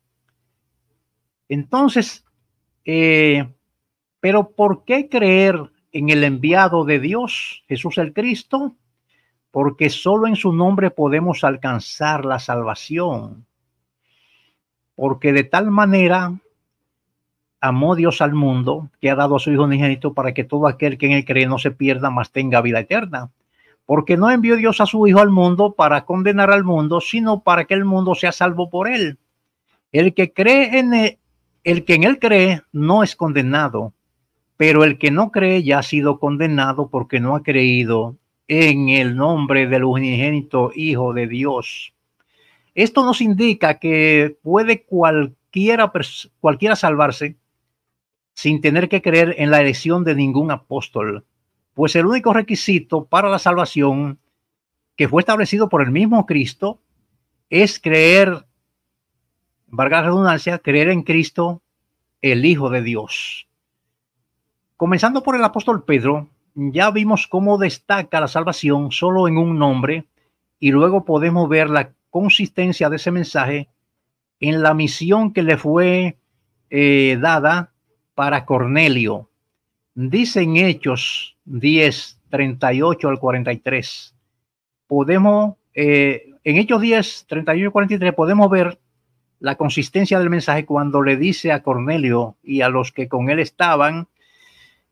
Entonces, pero ¿por qué creer en el enviado de Dios, Jesús el Cristo? Porque solo en su nombre podemos alcanzar la salvación. Porque de tal manera amó Dios al mundo, que ha dado a su Hijo unigénito, para que todo aquel que en él cree no se pierda, mas tenga vida eterna. Porque no envió Dios a su Hijo al mundo para condenar al mundo, sino para que el mundo sea salvo por él. El que en él cree no es condenado, pero el que no cree ya ha sido condenado porque no ha creído en el nombre del unigénito Hijo de Dios. Esto nos indica que puede cualquiera salvarse sin tener que creer en la elección de ningún apóstol, pues el único requisito para la salvación, que fue establecido por el mismo Cristo, es creer, valga la redundancia, creer en Cristo, el Hijo de Dios. Comenzando por el apóstol Pedro, ya vimos cómo destaca la salvación solo en un nombre, y luego podemos ver la consistencia de ese mensaje en la misión que le fue dada para Cornelio. Dice en Hechos 10, 38 al 43. En Hechos 10, 38 y 43 podemos ver la consistencia del mensaje cuando le dice a Cornelio y a los que con él estaban: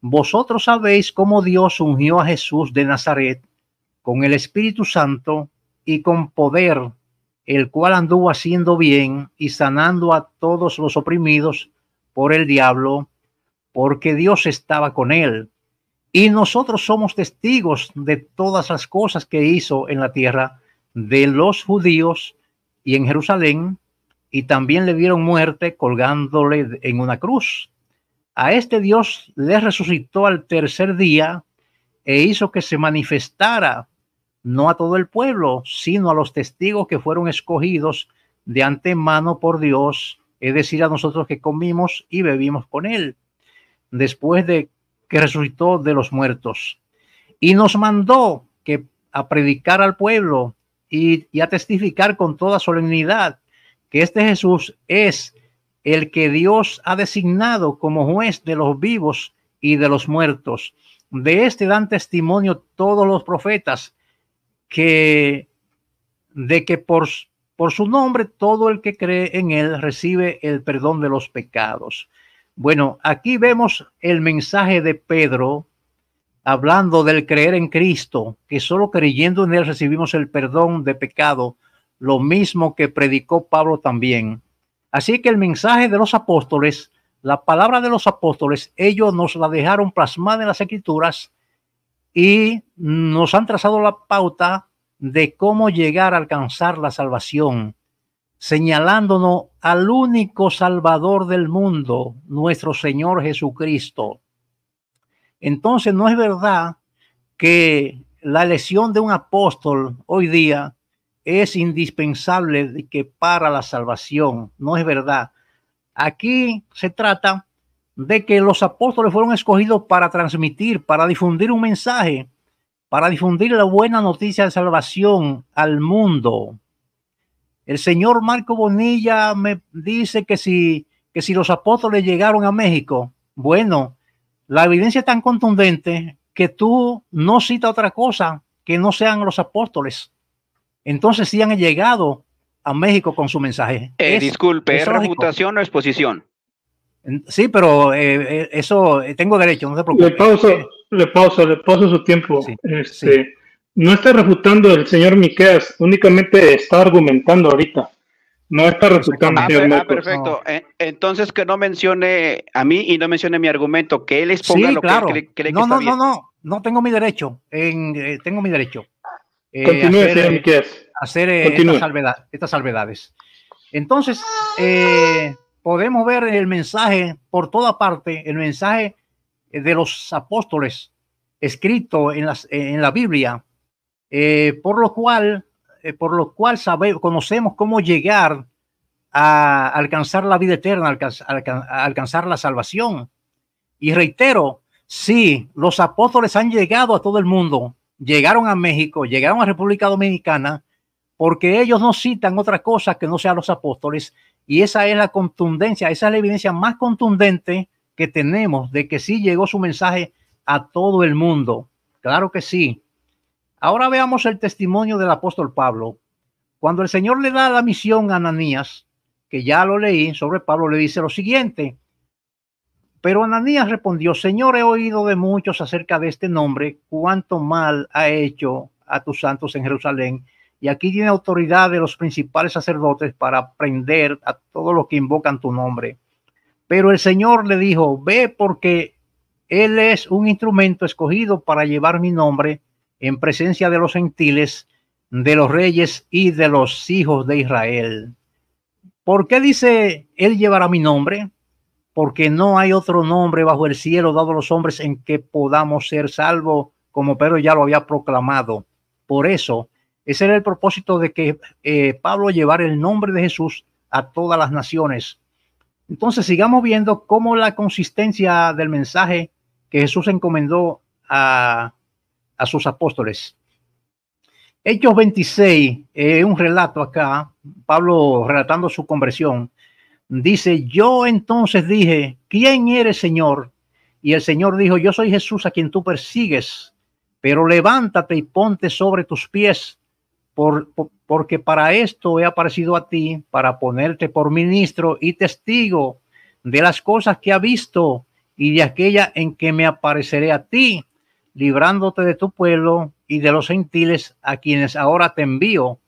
vosotros sabéis cómo Dios ungió a Jesús de Nazaret con el Espíritu Santo y con poder, el cual anduvo haciendo bien y sanando a todos los oprimidos por el diablo, porque Dios estaba con él. Y nosotros somos testigos de todas las cosas que hizo en la tierra de los judíos y en Jerusalén, y también le dieron muerte colgándole en una cruz. A este Dios le resucitó al tercer día e hizo que se manifestara no a todo el pueblo, sino a los testigos que fueron escogidos de antemano por Dios, es decir, a nosotros que comimos y bebimos con él después de que resucitó de los muertos, y nos mandó a predicar al pueblo y a testificar con toda solemnidad que este Jesús es el que Dios ha designado como juez de los vivos y de los muertos. De este dan testimonio todos los profetas, de que por su nombre todo el que cree en él recibe el perdón de los pecados. Bueno, aquí vemos el mensaje de Pedro hablando del creer en Cristo, que solo creyendo en él recibimos el perdón de pecado, lo mismo que predicó Pablo también. Así que el mensaje de los apóstoles, la palabra de los apóstoles, ellos nos la dejaron plasmada en las Escrituras y nos han trazado la pauta de cómo llegar a alcanzar la salvación, señalándonos al único Salvador del mundo, nuestro Señor Jesucristo. Entonces no es verdad que la elección de un apóstol hoy día es indispensable que para la salvación. No es verdad. Aquí se trata de que los apóstoles fueron escogidos para transmitir, para difundir un mensaje, para difundir la buena noticia de salvación al mundo. El señor Marco Bonilla me dice que si los apóstoles llegaron a México, bueno, la evidencia es tan contundente que tú no citas otra cosa que no sean los apóstoles. Entonces sí han llegado a México con su mensaje. Disculpe, ¿es refutación o exposición? Sí, pero eso tengo derecho, no se preocupe. Le pauso su tiempo. Sí, sí. No está refutando el señor Miqueas, únicamente está argumentando ahorita. No está refutando. Perfecto. No. Entonces que no mencione a mí y no mencione mi argumento, que él exponga lo claro. que cree que está bien. No tengo mi derecho. Tengo mi derecho. Continúe, señor Miqueas. Hacer estas salvedades. Entonces, podemos ver el mensaje por toda parte, el mensaje de los apóstoles escrito en la Biblia, por lo cual conocemos cómo llegar a alcanzar la vida eterna, a alcanzar la salvación. Y reitero, sí, los apóstoles han llegado a todo el mundo, llegaron a México, llegaron a República Dominicana, porque ellos no citan otra cosa que no sean los apóstoles, y esa es la contundencia, esa es la evidencia más contundente que tenemos de que sí llegó su mensaje a todo el mundo. Claro que sí. Ahora veamos el testimonio del apóstol Pablo. Cuando el Señor le da la misión a Ananías, que ya lo leí sobre Pablo, le dice lo siguiente: pero Ananías respondió: Señor, he oído de muchos acerca de este nombre, cuánto mal ha hecho a tus santos en Jerusalén, y aquí tiene autoridad de los principales sacerdotes para prender a todos los que invocan tu nombre. Pero el Señor le dijo: ve, porque él es un instrumento escogido para llevar mi nombre en presencia de los gentiles, de los reyes y de los hijos de Israel. ¿Por qué dice él llevará mi nombre? Porque no hay otro nombre bajo el cielo dado a los hombres en que podamos ser salvos, como Pedro ya lo había proclamado. Por eso, ese era el propósito de que Pablo llevara el nombre de Jesús a todas las naciones. Entonces sigamos viendo cómo la consistencia del mensaje que Jesús encomendó a sus apóstoles. Hechos 26, un relato acá, Pablo relatando su conversión. Dice: yo entonces dije, ¿quién eres, Señor? Y el Señor dijo: yo soy Jesús a quien tú persigues, pero levántate y ponte sobre tus pies, porque para esto he aparecido a ti, para ponerte por ministro y testigo de las cosas que ha visto y de aquella en que me apareceré a ti, librándote de tu pueblo y de los gentiles a quienes ahora te envío,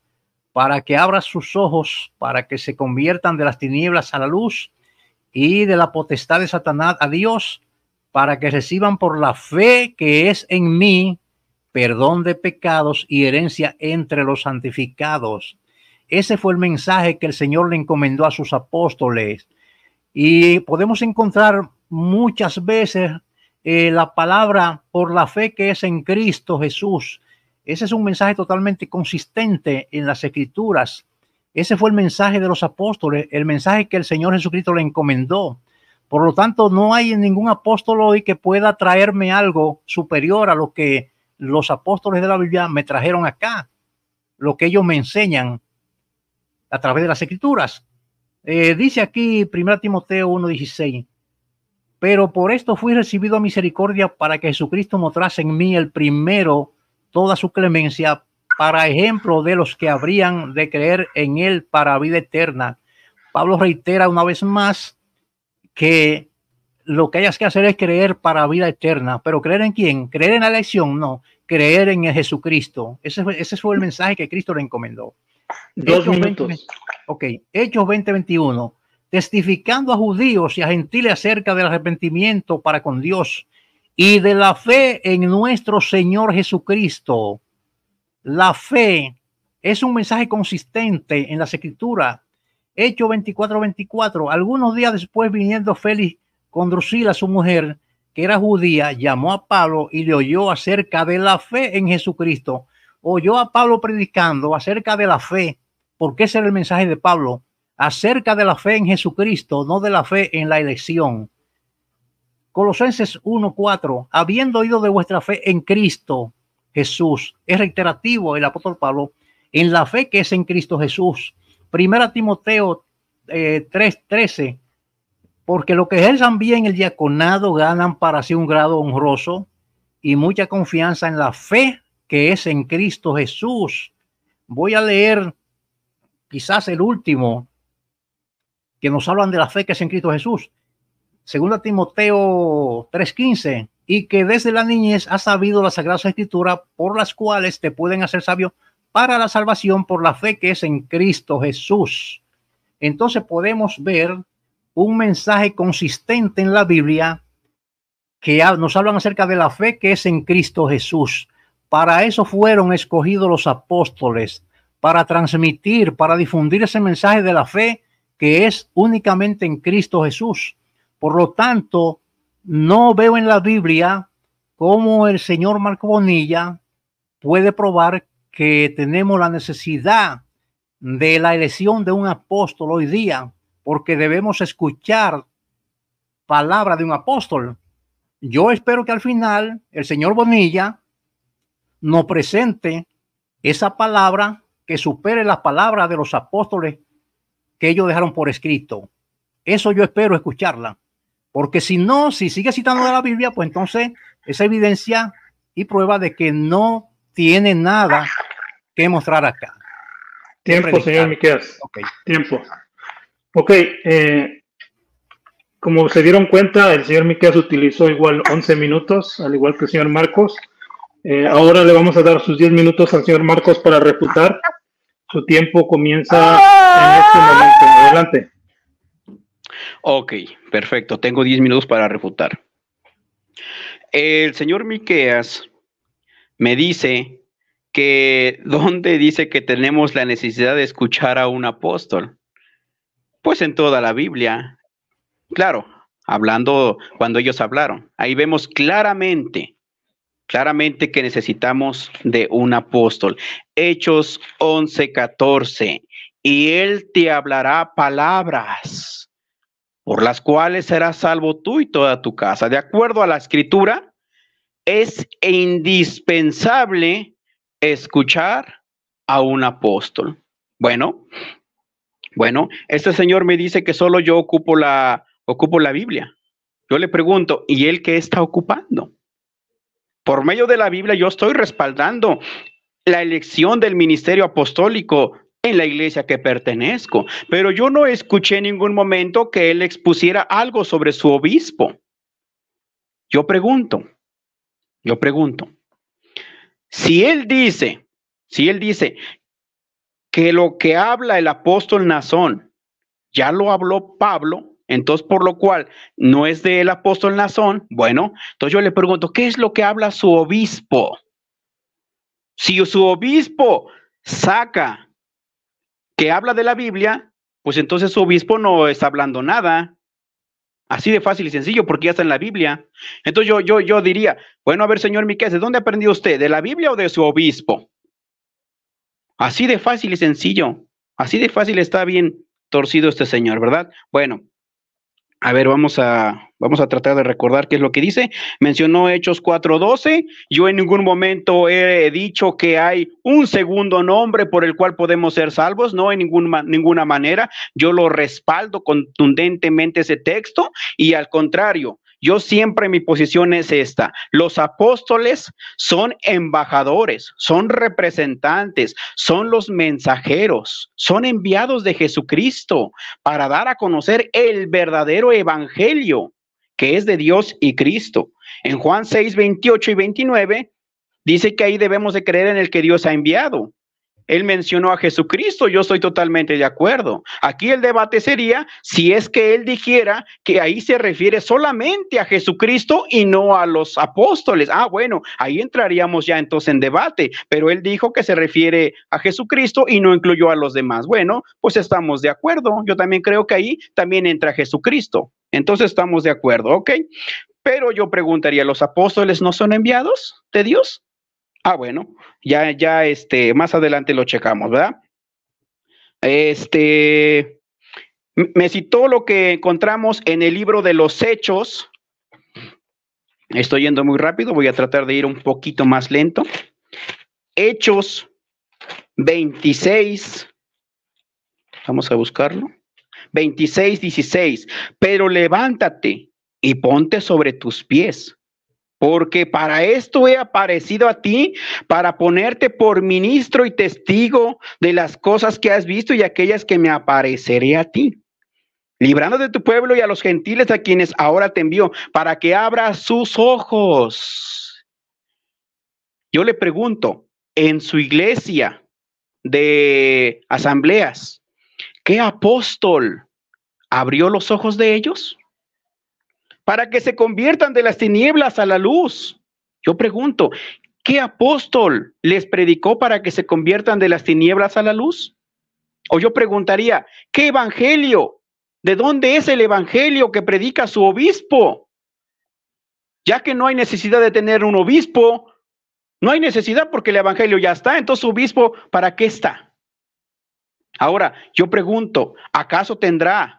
para que abras sus ojos, para que se conviertan de las tinieblas a la luz y de la potestad de Satanás a Dios, para que reciban por la fe que es en mí perdón de pecados y herencia entre los santificados. Ese fue el mensaje que el Señor le encomendó a sus apóstoles. Y podemos encontrar muchas veces la palabra por la fe que es en Cristo Jesús. Ese es un mensaje totalmente consistente en las Escrituras. Ese fue el mensaje de los apóstoles, el mensaje que el Señor Jesucristo le encomendó. Por lo tanto, no hay ningún apóstol hoy que pueda traerme algo superior a lo que los apóstoles de la Biblia me trajeron acá, lo que ellos me enseñan a través de las Escrituras. Dice aquí 1 Timoteo 1:16: pero por esto fui recibido a misericordia, para que Jesucristo mostrase en mí el primero toda su clemencia, para ejemplo de los que habrían de creer en él para vida eterna. Pablo reitera una vez más que lo que hayas que hacer es creer para vida eterna. ¿Pero creer en quién? ¿Creer en la elección? No, creer en el Jesucristo. Ese fue el mensaje que Cristo le encomendó. Dos minutos. Hechos 20:21. Testificando a judíos y a gentiles acerca del arrepentimiento para con Dios y de la fe en nuestro Señor Jesucristo. La fe es un mensaje consistente en las Escrituras. Hechos 24:24. Algunos días después, viniendo Félix con Drusila, su mujer, que era judía, llamó a Pablo y le oyó acerca de la fe en Jesucristo. Oyó a Pablo predicando acerca de la fe, porque ese era el mensaje de Pablo, acerca de la fe en Jesucristo, no de la fe en la elección. Colosenses 1:4. Habiendo oído de vuestra fe en Cristo Jesús, es reiterativo el apóstol Pablo, en la fe que es en Cristo Jesús. Primera Timoteo 3:13. Porque lo que ejerzan bien el diaconado ganan para sí un grado honroso y mucha confianza en la fe que es en Cristo Jesús. Voy a leer quizás el último que nos hablan de la fe que es en Cristo Jesús. Segunda Timoteo 3:15. Y que desde la niñez has sabido las sagradas escrituras, por las cuales te pueden hacer sabio para la salvación por la fe que es en Cristo Jesús. Entonces podemos ver un mensaje consistente en la Biblia que nos hablan acerca de la fe que es en Cristo Jesús. Para eso fueron escogidos los apóstoles, para transmitir, para difundir ese mensaje de la fe que es únicamente en Cristo Jesús. Por lo tanto, no veo en la Biblia cómo el señor Marco Bonilla puede probar que tenemos la necesidad de la elección de un apóstol hoy día, porque debemos escuchar palabra de un apóstol. Yo espero que al final el señor Bonilla nos presente esa palabra que supere las palabras de los apóstoles que ellos dejaron por escrito. Eso yo espero escucharla. Porque si no, si sigue citando de la Biblia, pues entonces es evidencia y prueba de que no tiene nada que mostrar acá. Tiempo, señor Miqueas. Tiempo. Como se dieron cuenta, el señor Miqueas utilizó igual 11 minutos, al igual que el señor Marcos. Ahora le vamos a dar sus 10 minutos al señor Marcos para refutar. Su tiempo comienza en este momento. Adelante. Ok, perfecto. Tengo 10 minutos para refutar. El señor Miqueas me dice que ¿dónde dice que tenemos la necesidad de escuchar a un apóstol? Pues en toda la Biblia. Claro, hablando cuando ellos hablaron. Ahí vemos claramente que necesitamos de un apóstol. Hechos 11:14. Y él te hablará palabras por las cuales serás salvo tú y toda tu casa. De acuerdo a la Escritura, es indispensable escuchar a un apóstol. Bueno, este señor me dice que solo yo ocupo la Biblia. Yo le pregunto, ¿y él qué está ocupando? Por medio de la Biblia yo estoy respaldando la elección del ministerio apostólico en la iglesia que pertenezco, pero yo no escuché en ningún momento que él expusiera algo sobre su obispo. Yo pregunto, si él dice que lo que habla el apóstol Nazón ya lo habló Pablo, entonces por lo cual no es del apóstol Nazón, bueno, entonces yo le pregunto, ¿qué es lo que habla su obispo? Si su obispo saca que habla de la Biblia, pues entonces su obispo no está hablando nada. Así de fácil y sencillo, porque ya está en la Biblia. Entonces yo diría, bueno, a ver, señor Miqueas, ¿de dónde aprendió usted? ¿De la Biblia o de su obispo? Así de fácil y sencillo. Así de fácil está bien torcido este señor, ¿verdad? Bueno, a ver, vamos a tratar de recordar qué es lo que dice. Mencionó Hechos 4:12. Yo en ningún momento he dicho que hay un segundo nombre por el cual podemos ser salvos. No, en ninguna manera. Yo lo respaldo contundentemente ese texto y al contrario, yo siempre mi posición es esta. Los apóstoles son embajadores, son representantes, son los mensajeros, son enviados de Jesucristo para dar a conocer el verdadero evangelio, que es de Dios y Cristo. En Juan 6, 28 y 29, dice que ahí debemos de creer en el que Dios ha enviado. Él mencionó a Jesucristo, yo estoy totalmente de acuerdo. Aquí el debate sería si es que él dijera que ahí se refiere solamente a Jesucristo y no a los apóstoles. Ah, bueno, ahí entraríamos ya entonces en debate, pero él dijo que se refiere a Jesucristo y no incluyó a los demás. Bueno, pues estamos de acuerdo. Yo también creo que ahí también entra Jesucristo. Entonces estamos de acuerdo, ¿ok? Pero yo preguntaría, ¿los apóstoles no son enviados de Dios? Ah, bueno, ya, más adelante lo checamos, ¿verdad? Me citó lo que encontramos en el libro de los Hechos. Estoy yendo muy rápido, voy a tratar de ir un poquito más lento. Hechos 26, vamos a buscarlo. 26, 16. Pero levántate y ponte sobre tus pies, porque para esto he aparecido a ti, para ponerte por ministro y testigo de las cosas que has visto y aquellas que me apareceré a ti, librando de tu pueblo y a los gentiles a quienes ahora te envío, para que abra sus ojos. Yo le pregunto, en su iglesia de asambleas, ¿qué apóstol abrió los ojos de ellos? Para que se conviertan de las tinieblas a la luz. Yo pregunto, ¿qué apóstol les predicó para que se conviertan de las tinieblas a la luz? O yo preguntaría, ¿qué evangelio? ¿De dónde es el evangelio que predica su obispo? Ya que no hay necesidad de tener un obispo, no hay necesidad porque el evangelio ya está, entonces su obispo, ¿para qué está? Ahora, yo pregunto, ¿acaso tendrá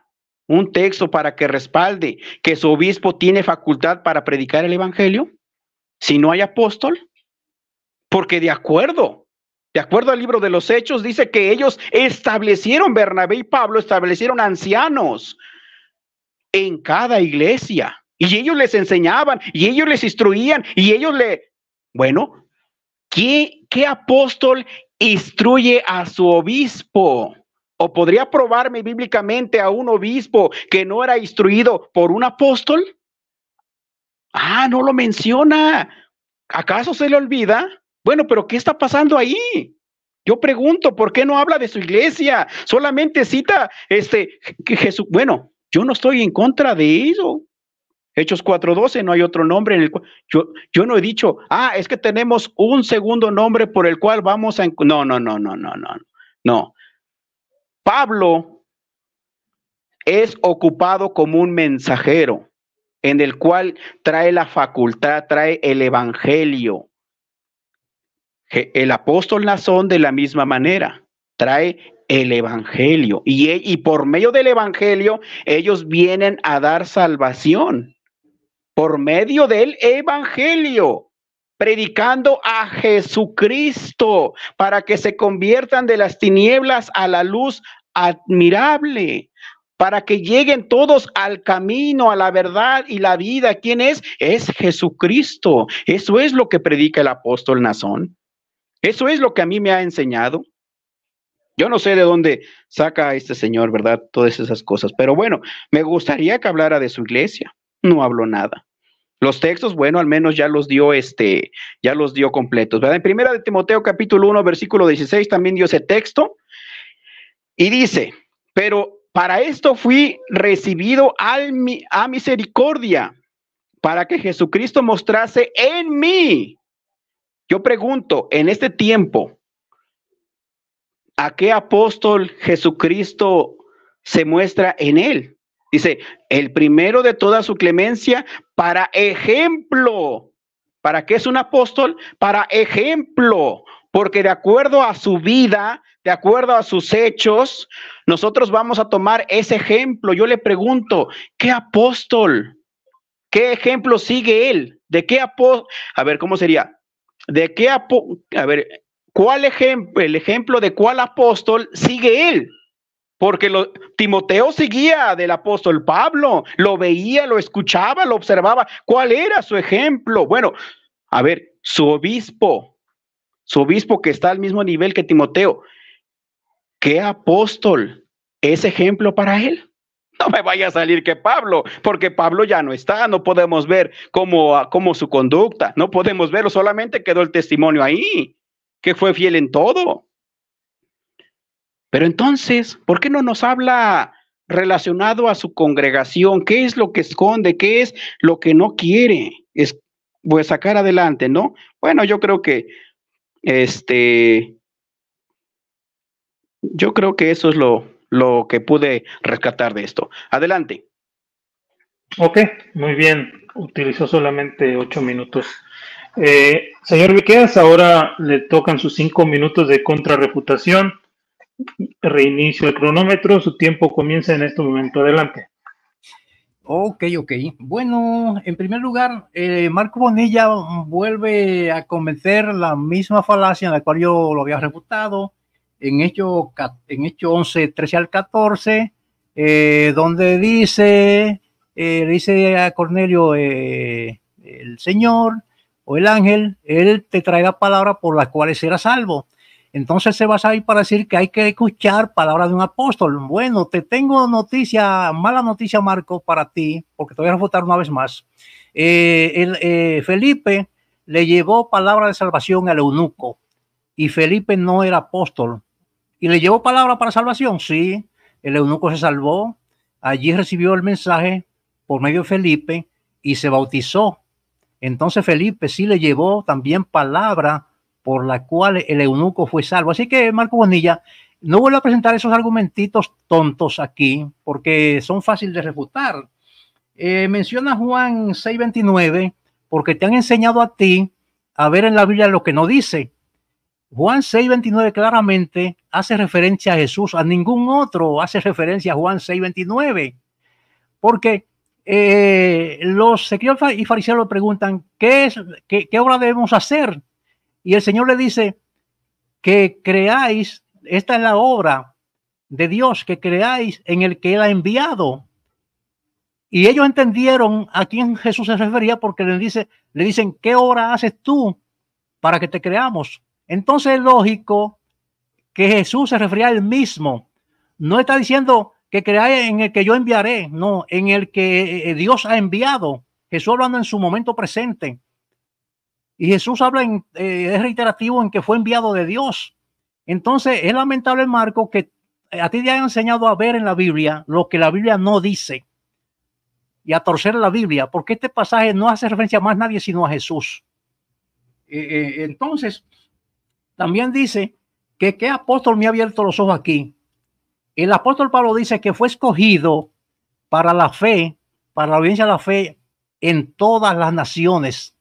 un texto para que respalde que su obispo tiene facultad para predicar el evangelio si no hay apóstol? Porque de acuerdo al libro de los Hechos, dice que ellos establecieron, Bernabé y Pablo establecieron ancianos en cada iglesia, y ellos les enseñaban, y ellos les instruían, y ellos bueno, ¿qué apóstol instruye a su obispo? ¿O podría probarme bíblicamente a un obispo que no era instruido por un apóstol? Ah, no lo menciona. ¿Acaso se le olvida? Bueno, pero ¿qué está pasando ahí? Yo pregunto, ¿por qué no habla de su iglesia? Solamente cita que Jesús. Bueno, yo no estoy en contra de eso. Hechos 4:12, no hay otro nombre en el cual yo no he dicho, es que tenemos un segundo nombre por el cual vamos a. No. Pablo es ocupado como un mensajero en el cual trae la facultad, trae el evangelio. El apóstol Nazón de la misma manera trae el evangelio y por medio del evangelio ellos vienen a dar salvación por medio del evangelio, predicando a Jesucristo para que se conviertan de las tinieblas a la luz admirable, para que lleguen todos al camino, a la verdad y la vida. ¿Quién es? Es Jesucristo. Eso es lo que predica el apóstol Nazón. Eso es lo que a mí me ha enseñado. Yo no sé de dónde saca este señor, ¿verdad? Todas esas cosas. Pero bueno, me gustaría que hablara de su iglesia. No habló nada. Los textos, bueno, al menos ya los dio completos, ¿verdad? En primera de Timoteo capítulo 1, versículo 16 también dio ese texto. Y dice, pero para esto fui recibido a misericordia, para que Jesucristo mostrase en mí. Yo pregunto, en este tiempo, ¿a qué apóstol Jesucristo se muestra en él? Dice, el primero de toda su clemencia, para ejemplo. ¿Para qué es un apóstol? Para ejemplo, porque de acuerdo a su vida, de acuerdo a sus hechos, nosotros vamos a tomar ese ejemplo. Yo le pregunto, ¿qué apóstol? ¿Qué ejemplo sigue él? ¿De qué apóstol? A ver, ¿cómo sería? ¿De qué apóstol? A ver, ¿cuál ejemplo? El ejemplo de cuál apóstol sigue él. Porque Timoteo seguía del apóstol Pablo, lo veía, lo escuchaba, lo observaba. ¿Cuál era su ejemplo? Bueno, a ver, su obispo que está al mismo nivel que Timoteo, ¿qué apóstol es ejemplo para él? No me vaya a salir que Pablo, porque Pablo ya no está, no podemos ver cómo su conducta, no podemos verlo, solamente quedó el testimonio ahí, que fue fiel en todo. Pero entonces, ¿por qué no nos habla relacionado a su congregación? ¿Qué es lo que esconde? ¿Qué es lo que no quiere? Pues sacar adelante, ¿no? Bueno, yo creo que eso es lo que pude rescatar de esto. Adelante. Ok, muy bien. Utilizó solamente 8 minutos. Señor Miqueas, ahora le tocan sus 5 minutos de contrarrefutación. Reinicio el cronómetro. Su tiempo comienza en este momento. Adelante. Ok. Bueno, en primer lugar, Marco Bonilla vuelve a cometer la misma falacia en la cual yo lo había refutado en Hechos 11, 13 al 14, donde le dice a Cornelio, el Señor o el ángel, él te traerá palabras por las cuales serás salvo. Entonces se va a ir para decir que hay que escuchar palabras de un apóstol. Bueno, te tengo mala noticia, Marco, para ti, porque te voy a refutar una vez más. Felipe le llevó palabra de salvación al eunuco y Felipe no era apóstol. ¿Y le llevó palabra para salvación? Sí, el eunuco se salvó. Allí recibió el mensaje por medio de Felipe y se bautizó. Entonces Felipe sí le llevó también palabra por la cual el eunuco fue salvo. Así que, Marco Bonilla, no vuelvo a presentar esos argumentitos tontos aquí, porque son fáciles de refutar. Menciona Juan 6:29, porque te han enseñado a ti a ver en la Biblia lo que no dice. Juan 6:29 claramente hace referencia a Jesús, a ningún otro hace referencia a Juan 6:29, porque los escribas y fariseos le preguntan, ¿qué obra debemos hacer? Y el Señor le dice que creáis, esta es la obra de Dios, que creáis en el que Él ha enviado. Y ellos entendieron a quién Jesús se refería porque le dicen, ¿qué obra haces tú para que te creamos? Entonces es lógico que Jesús se refería a Él mismo. No está diciendo que creáis en el que yo enviaré, no, en el que Dios ha enviado. Jesús hablando en su momento presente. Y Jesús habla es reiterativo en que fue enviado de Dios. Entonces es lamentable, Marco, que a ti te hayan enseñado a ver en la Biblia lo que la Biblia no dice y a torcer la Biblia, porque este pasaje no hace referencia a más nadie sino a Jesús. Entonces, también dice que ¿qué apóstol me ha abierto los ojos aquí? El apóstol Pablo dice que fue escogido para la fe, para la audiencia de la fe en todas las naciones.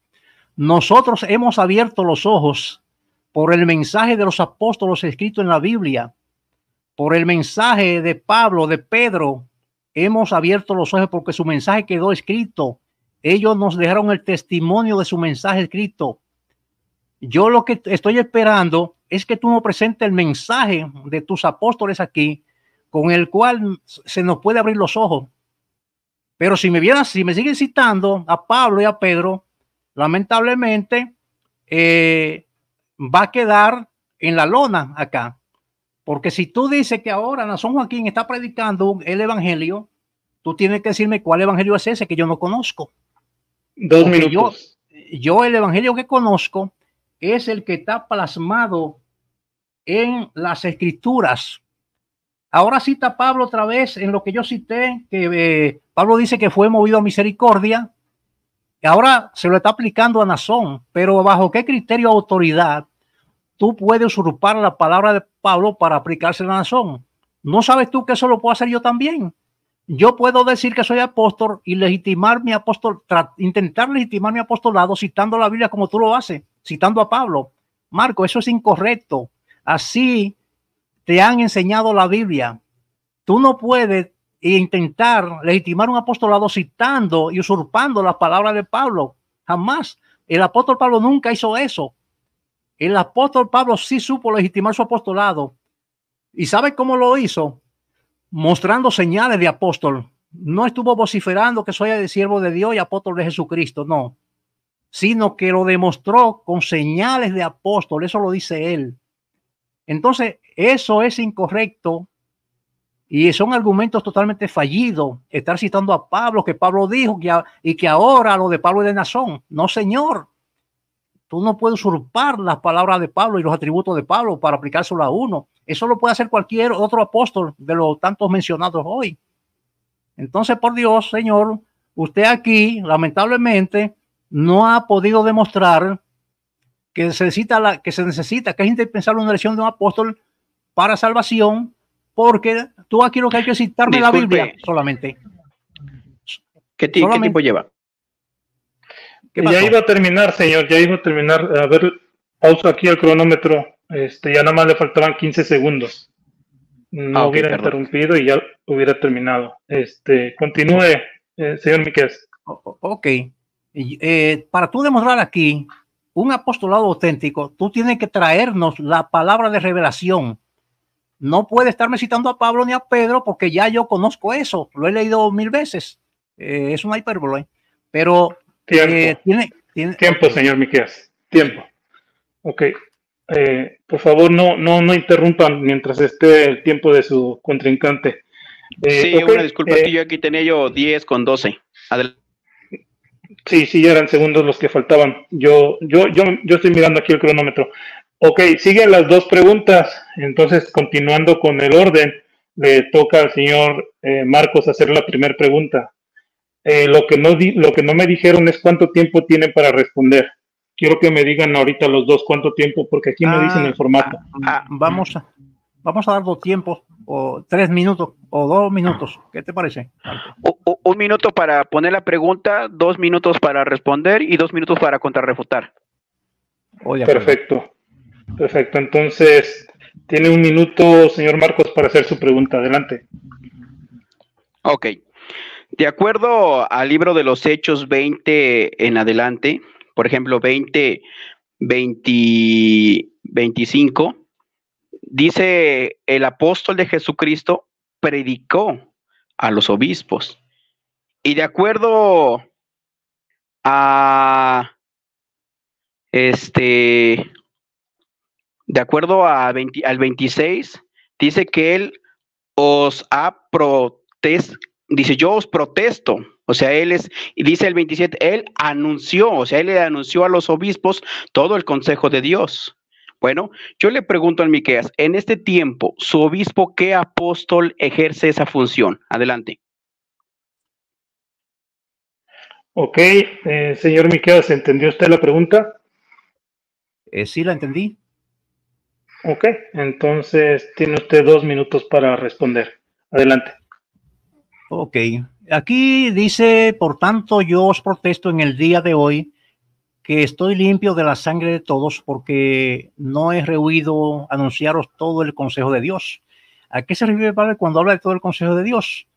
Nosotros hemos abierto los ojos por el mensaje de los apóstoles escrito en la Biblia, por el mensaje de Pablo, de Pedro. Hemos abierto los ojos porque su mensaje quedó escrito. Ellos nos dejaron el testimonio de su mensaje escrito. Yo lo que estoy esperando es que tú nos presentes el mensaje de tus apóstoles aquí, con el cual se nos puede abrir los ojos. Pero si me siguen citando a Pablo y a Pedro, lamentablemente va a quedar en la lona acá. Porque si tú dices que ahora Nason Joaquín está predicando el evangelio, tú tienes que decirme cuál evangelio es ese que yo no conozco. 2 minutos. Yo el evangelio que conozco es el que está plasmado en las escrituras. Ahora cita Pablo otra vez en lo que yo cité, que Pablo dice que fue movido a misericordia. Ahora se lo está aplicando a Nason, pero ¿bajo qué criterio o autoridad tú puedes usurpar la palabra de Pablo para aplicársela a Nason? ¿No sabes tú que eso lo puedo hacer yo también? Yo puedo decir que soy apóstol y legitimar mi apóstol, intentar legitimar mi apostolado citando la Biblia como tú lo haces, citando a Pablo. Marco, eso es incorrecto. Así te han enseñado la Biblia. Tú no puedes intentar legitimar un apostolado citando y usurpando las palabras de Pablo. Jamás. El apóstol Pablo nunca hizo eso. El apóstol Pablo sí supo legitimar su apostolado. ¿Y sabe cómo lo hizo? Mostrando señales de apóstol. No estuvo vociferando que soy el siervo de Dios y apóstol de Jesucristo, no. Sino que lo demostró con señales de apóstol. Eso lo dice él. Entonces, eso es incorrecto. Y son argumentos totalmente fallidos. Estar citando a Pablo, que Pablo dijo y que ahora lo de Pablo y de Nazón. No, señor. Tú no puedes usurpar las palabras de Pablo y los atributos de Pablo para aplicárselo a uno. Eso lo puede hacer cualquier otro apóstol de los tantos mencionados hoy. Entonces, por Dios, señor, usted aquí, lamentablemente, no ha podido demostrar que se necesita, que es indispensable una elección de un apóstol para salvación, porque tú aquí lo que hay que citarme la Biblia solamente. ¿Qué tiempo lleva? Ya iba a terminar, señor, ya iba a terminar. A ver, pausa aquí el cronómetro. Ya nada más le faltaban 15 segundos. No hubiera interrumpido y ya hubiera terminado. Continúe, señor Míquez. Ok. Para tú demostrar aquí un apostolado auténtico, tú tienes que traernos la palabra de revelación. No puede estarme citando a Pablo ni a Pedro porque ya yo conozco eso. Lo he leído 1000 veces. Es una hipérbole. Pero tiempo, señor Míquez. Tiempo. Ok. Por favor, no interrumpan mientras esté el tiempo de su contrincante. Sí, okay, una disculpa, que yo aquí tenía 10:12. Adelante. Sí, ya eran segundos los que faltaban. Yo estoy mirando aquí el cronómetro. Ok, siguen las dos preguntas. Entonces, continuando con el orden, le toca al señor Marcos hacer la primera pregunta. Lo que no me dijeron es cuánto tiempo tienen para responder. Quiero que me digan ahorita los dos cuánto tiempo, porque aquí no dicen el formato. Vamos a dar 2 tiempos, o 3 minutos, o 2 minutos. ¿Qué te parece? 1 minuto para poner la pregunta, 2 minutos para responder y 2 minutos para contrarrefutar. Perfecto. Entonces, tiene 1 minuto, señor Marcos, para hacer su pregunta. Adelante. Ok. De acuerdo al libro de los Hechos 20 en adelante, por ejemplo, 25, dice el apóstol de Jesucristo predicó a los obispos. Y de acuerdo al 26, dice que él dice, yo os protesto. O sea, dice el 27, él le anunció a los obispos todo el consejo de Dios. Bueno, yo le pregunto al Miqueas, en este tiempo, ¿su obispo qué apóstol ejerce esa función? Adelante. Ok, señor Miqueas, ¿entendió usted la pregunta? Sí, la entendí. Ok, entonces tiene usted 2 minutos para responder. Adelante. Ok, aquí dice, por tanto, yo os protesto en el día de hoy que estoy limpio de la sangre de todos porque no he rehuido anunciaros todo el consejo de Dios. ¿A qué se refiere, Padre, cuando habla de todo el consejo de Dios?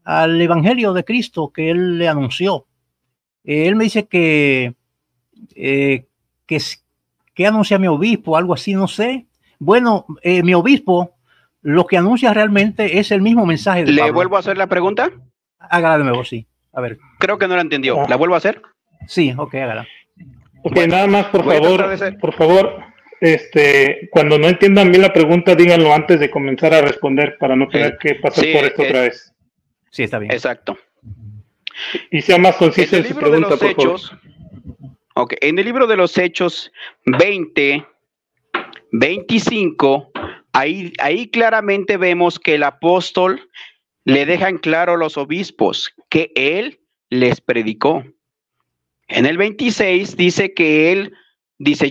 Al evangelio de Cristo que él le anunció. Él me dice que anuncia mi obispo, algo así, no sé. Bueno, mi obispo lo que anuncia realmente es el mismo mensaje de ¿Le Pablo. vuelvo a hacer la pregunta? Hágala de nuevo, sí. A ver. Creo que no la entendió. ¿La vuelvo a hacer? Sí, ok, hágala. Ok, bueno, nada más, por favor, cuando no entiendan bien la pregunta, díganlo antes de comenzar a responder para no tener que pasar por esto otra vez. Sí, está bien. Exacto. Y sea más conciso en su pregunta, por favor. Ok, en el libro de los Hechos 25, ahí claramente vemos que el apóstol le deja en claro a los obispos que él les predicó. En el 26 dice que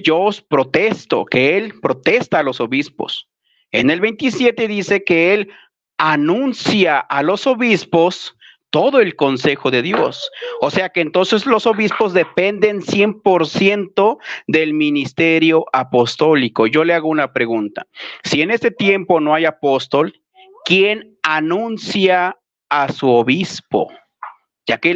yo os protesto, que él protesta a los obispos. En el 27 dice que él anuncia a los obispos todo el consejo de Dios. O sea que entonces los obispos dependen 100% del ministerio apostólico. Yo le hago una pregunta. Si en este tiempo no hay apóstol, ¿quién anuncia a su obispo? Ya que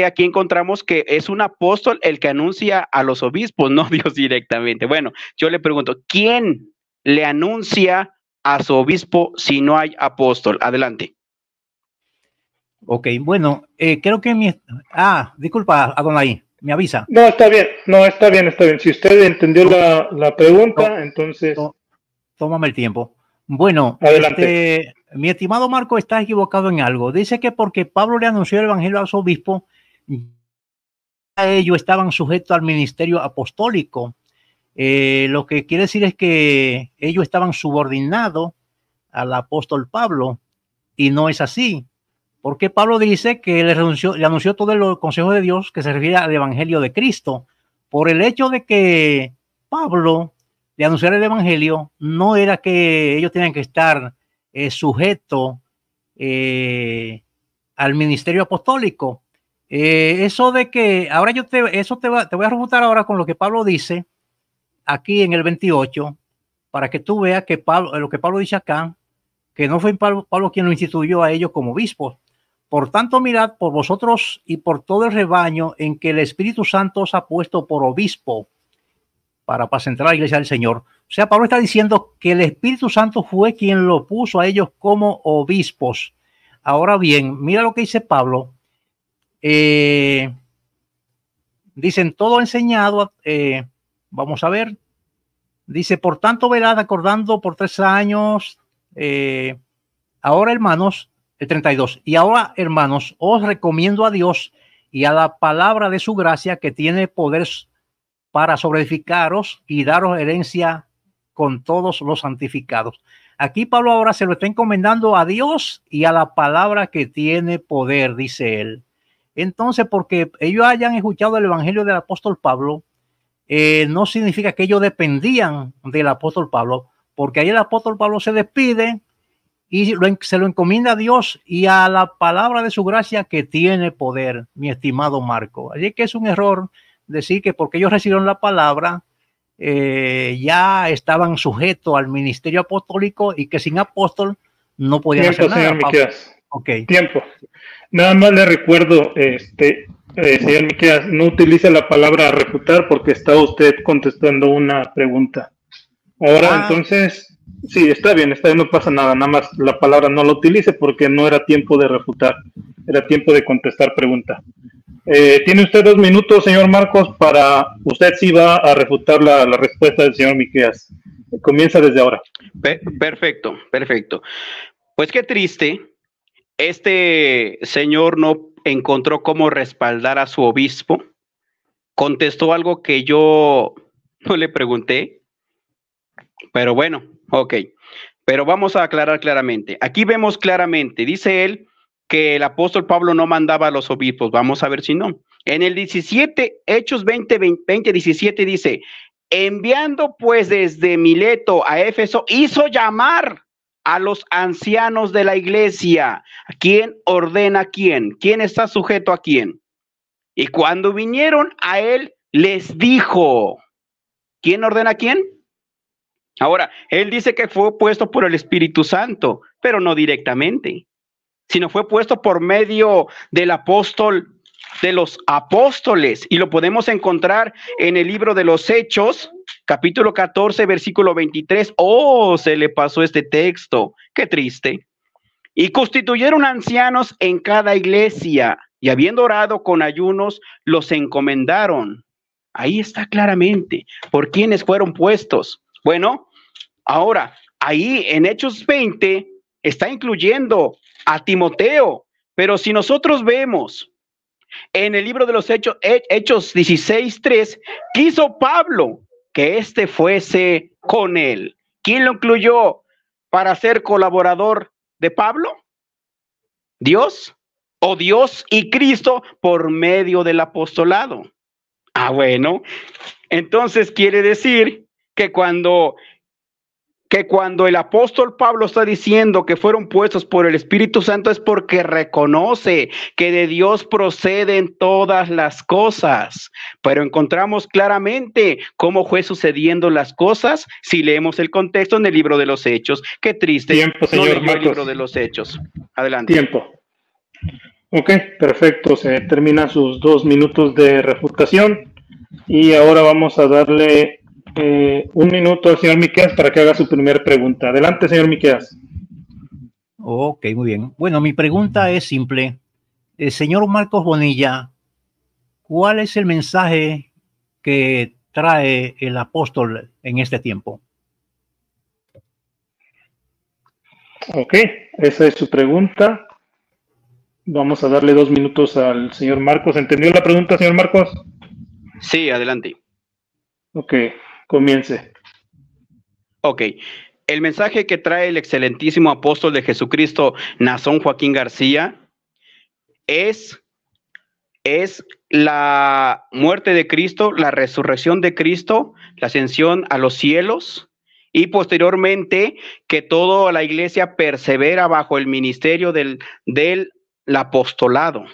aquí encontramos que es un apóstol el que anuncia a los obispos, no Dios directamente. Bueno, yo le pregunto, ¿quién le anuncia a su obispo si no hay apóstol? Adelante. Ok, bueno, creo que disculpa, Adonai, me avisa. No, está bien. Si usted entendió la pregunta, entonces... Tómame el tiempo. Bueno, adelante. mi estimado Marco está equivocado en algo. Dice que porque Pablo le anunció el evangelio a los obispos, ellos estaban sujetos al ministerio apostólico. Lo que quiere decir es que ellos estaban subordinados al apóstol Pablo, y no es así, porque Pablo dice que le anunció todo el consejo de Dios que se refiere al evangelio de Cristo. Por el hecho de que Pablo le anunciara el evangelio, no era que ellos tenían que estar sujetos al ministerio apostólico. Eso de que ahora te voy a refutar ahora con lo que Pablo dice aquí en el 28, para que tú veas que lo que Pablo dice acá, que no fue Pablo quien lo instituyó a ellos como obispos. Por tanto, mirad por vosotros y por todo el rebaño en que el Espíritu Santo os ha puesto por obispo para apacentar la iglesia del Señor. O sea, Pablo está diciendo que el Espíritu Santo fue quien lo puso a ellos como obispos. Ahora bien, mira lo que dice Pablo. Dicen todo enseñado. Vamos a ver. Dice, por tanto, velad acordando por 3 años. Ahora, hermanos, el 32. Y ahora, hermanos, os recomiendo a Dios y a la palabra de su gracia, que tiene poder para sobreedificaros y daros herencia con todos los santificados. Aquí Pablo ahora se lo está encomendando a Dios y a la palabra que tiene poder, dice él. Entonces, porque ellos hayan escuchado el evangelio del apóstol Pablo, no significa que ellos dependían del apóstol Pablo, porque ahí el apóstol Pablo se despide y se lo encomienda a Dios y a la palabra de su gracia que tiene poder, mi estimado Marco. Así que es un error decir que porque ellos recibieron la palabra, ya estaban sujetos al ministerio apostólico y que sin apóstol no podían hacer nada. Señor Miqueas. Okay. Tiempo. Nada más le recuerdo, señor Miqueas, no utilice la palabra refutar porque está usted contestando una pregunta. Ahora, entonces, sí, está bien, no pasa nada, nada más la palabra no la utilice porque no era tiempo de refutar, era tiempo de contestar pregunta. Tiene usted 2 minutos, señor Marcos, usted sí va a refutar la respuesta del señor Miqueas. Comienza desde ahora. Perfecto. Pues qué triste, este señor no encontró cómo respaldar a su obispo, contestó algo que yo no le pregunté, pero bueno, ok. Pero vamos a aclarar claramente. Aquí vemos claramente, dice él, que el apóstol Pablo no mandaba a los obispos. Vamos a ver si no. En el 17, Hechos 17 dice, enviando pues desde Mileto a Éfeso, hizo llamar a los ancianos de la iglesia. ¿Quién ordena a quién? ¿Quién está sujeto a quién? Y cuando vinieron a él, les dijo, ¿quién ordena a quién? Ahora, él dice que fue puesto por el Espíritu Santo, pero no directamente, sino fue puesto por medio del apóstol, de los apóstoles, y lo podemos encontrar en el libro de los Hechos, capítulo 14, versículo 23. Oh, se le pasó este texto, qué triste. Y constituyeron ancianos en cada iglesia, y habiendo orado con ayunos, los encomendaron. Ahí está claramente por quiénes fueron puestos. Bueno, ahora, ahí en Hechos 20 está incluyendo a Timoteo, pero si nosotros vemos en el libro de los Hechos 16:3, quiso Pablo que éste fuese con él. ¿Quién lo incluyó para ser colaborador de Pablo? ¿Dios? ¿O Dios y Cristo por medio del apostolado? Ah, bueno, entonces quiere decir que cuando el apóstol Pablo está diciendo que fueron puestos por el Espíritu Santo es porque reconoce que de Dios proceden todas las cosas. Pero encontramos claramente cómo fue sucediendo las cosas si leemos el contexto en el libro de los Hechos. Qué triste. Tiempo, señor no leyó Marcos. El libro de los Hechos. Adelante. Tiempo. Ok, perfecto. Se terminan sus 2 minutos de refutación y ahora vamos a darle 1 minuto al señor Miqueas para que haga su primera pregunta. Adelante, señor Miqueas. Ok, muy bien. Bueno, mi pregunta es simple. Señor Marcos Bonilla, ¿cuál es el mensaje que trae el apóstol en este tiempo? Ok, esa es su pregunta. Vamos a darle 2 minutos al señor Marcos. ¿Entendió la pregunta, señor Marcos? Sí, adelante. Ok, comience. Ok. El mensaje que trae el excelentísimo apóstol de Jesucristo, Nazón Joaquín García, es la muerte de Cristo, la resurrección de Cristo, la ascensión a los cielos y posteriormente que toda la iglesia persevera bajo el ministerio del apostolado.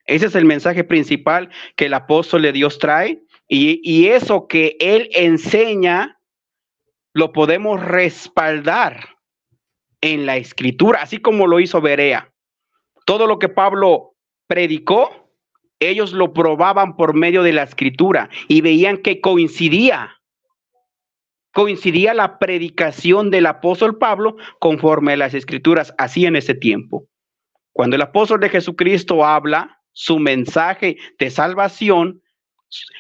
Ese es el mensaje principal que el apóstol de Dios trae y eso que él enseña lo podemos respaldar en la escritura, así como lo hizo Berea. Todo lo que Pablo predicó, ellos lo probaban por medio de la escritura y veían que coincidía la predicación del apóstol Pablo conforme a las escrituras, así en ese tiempo. Cuando el apóstol de Jesucristo habla su mensaje de salvación,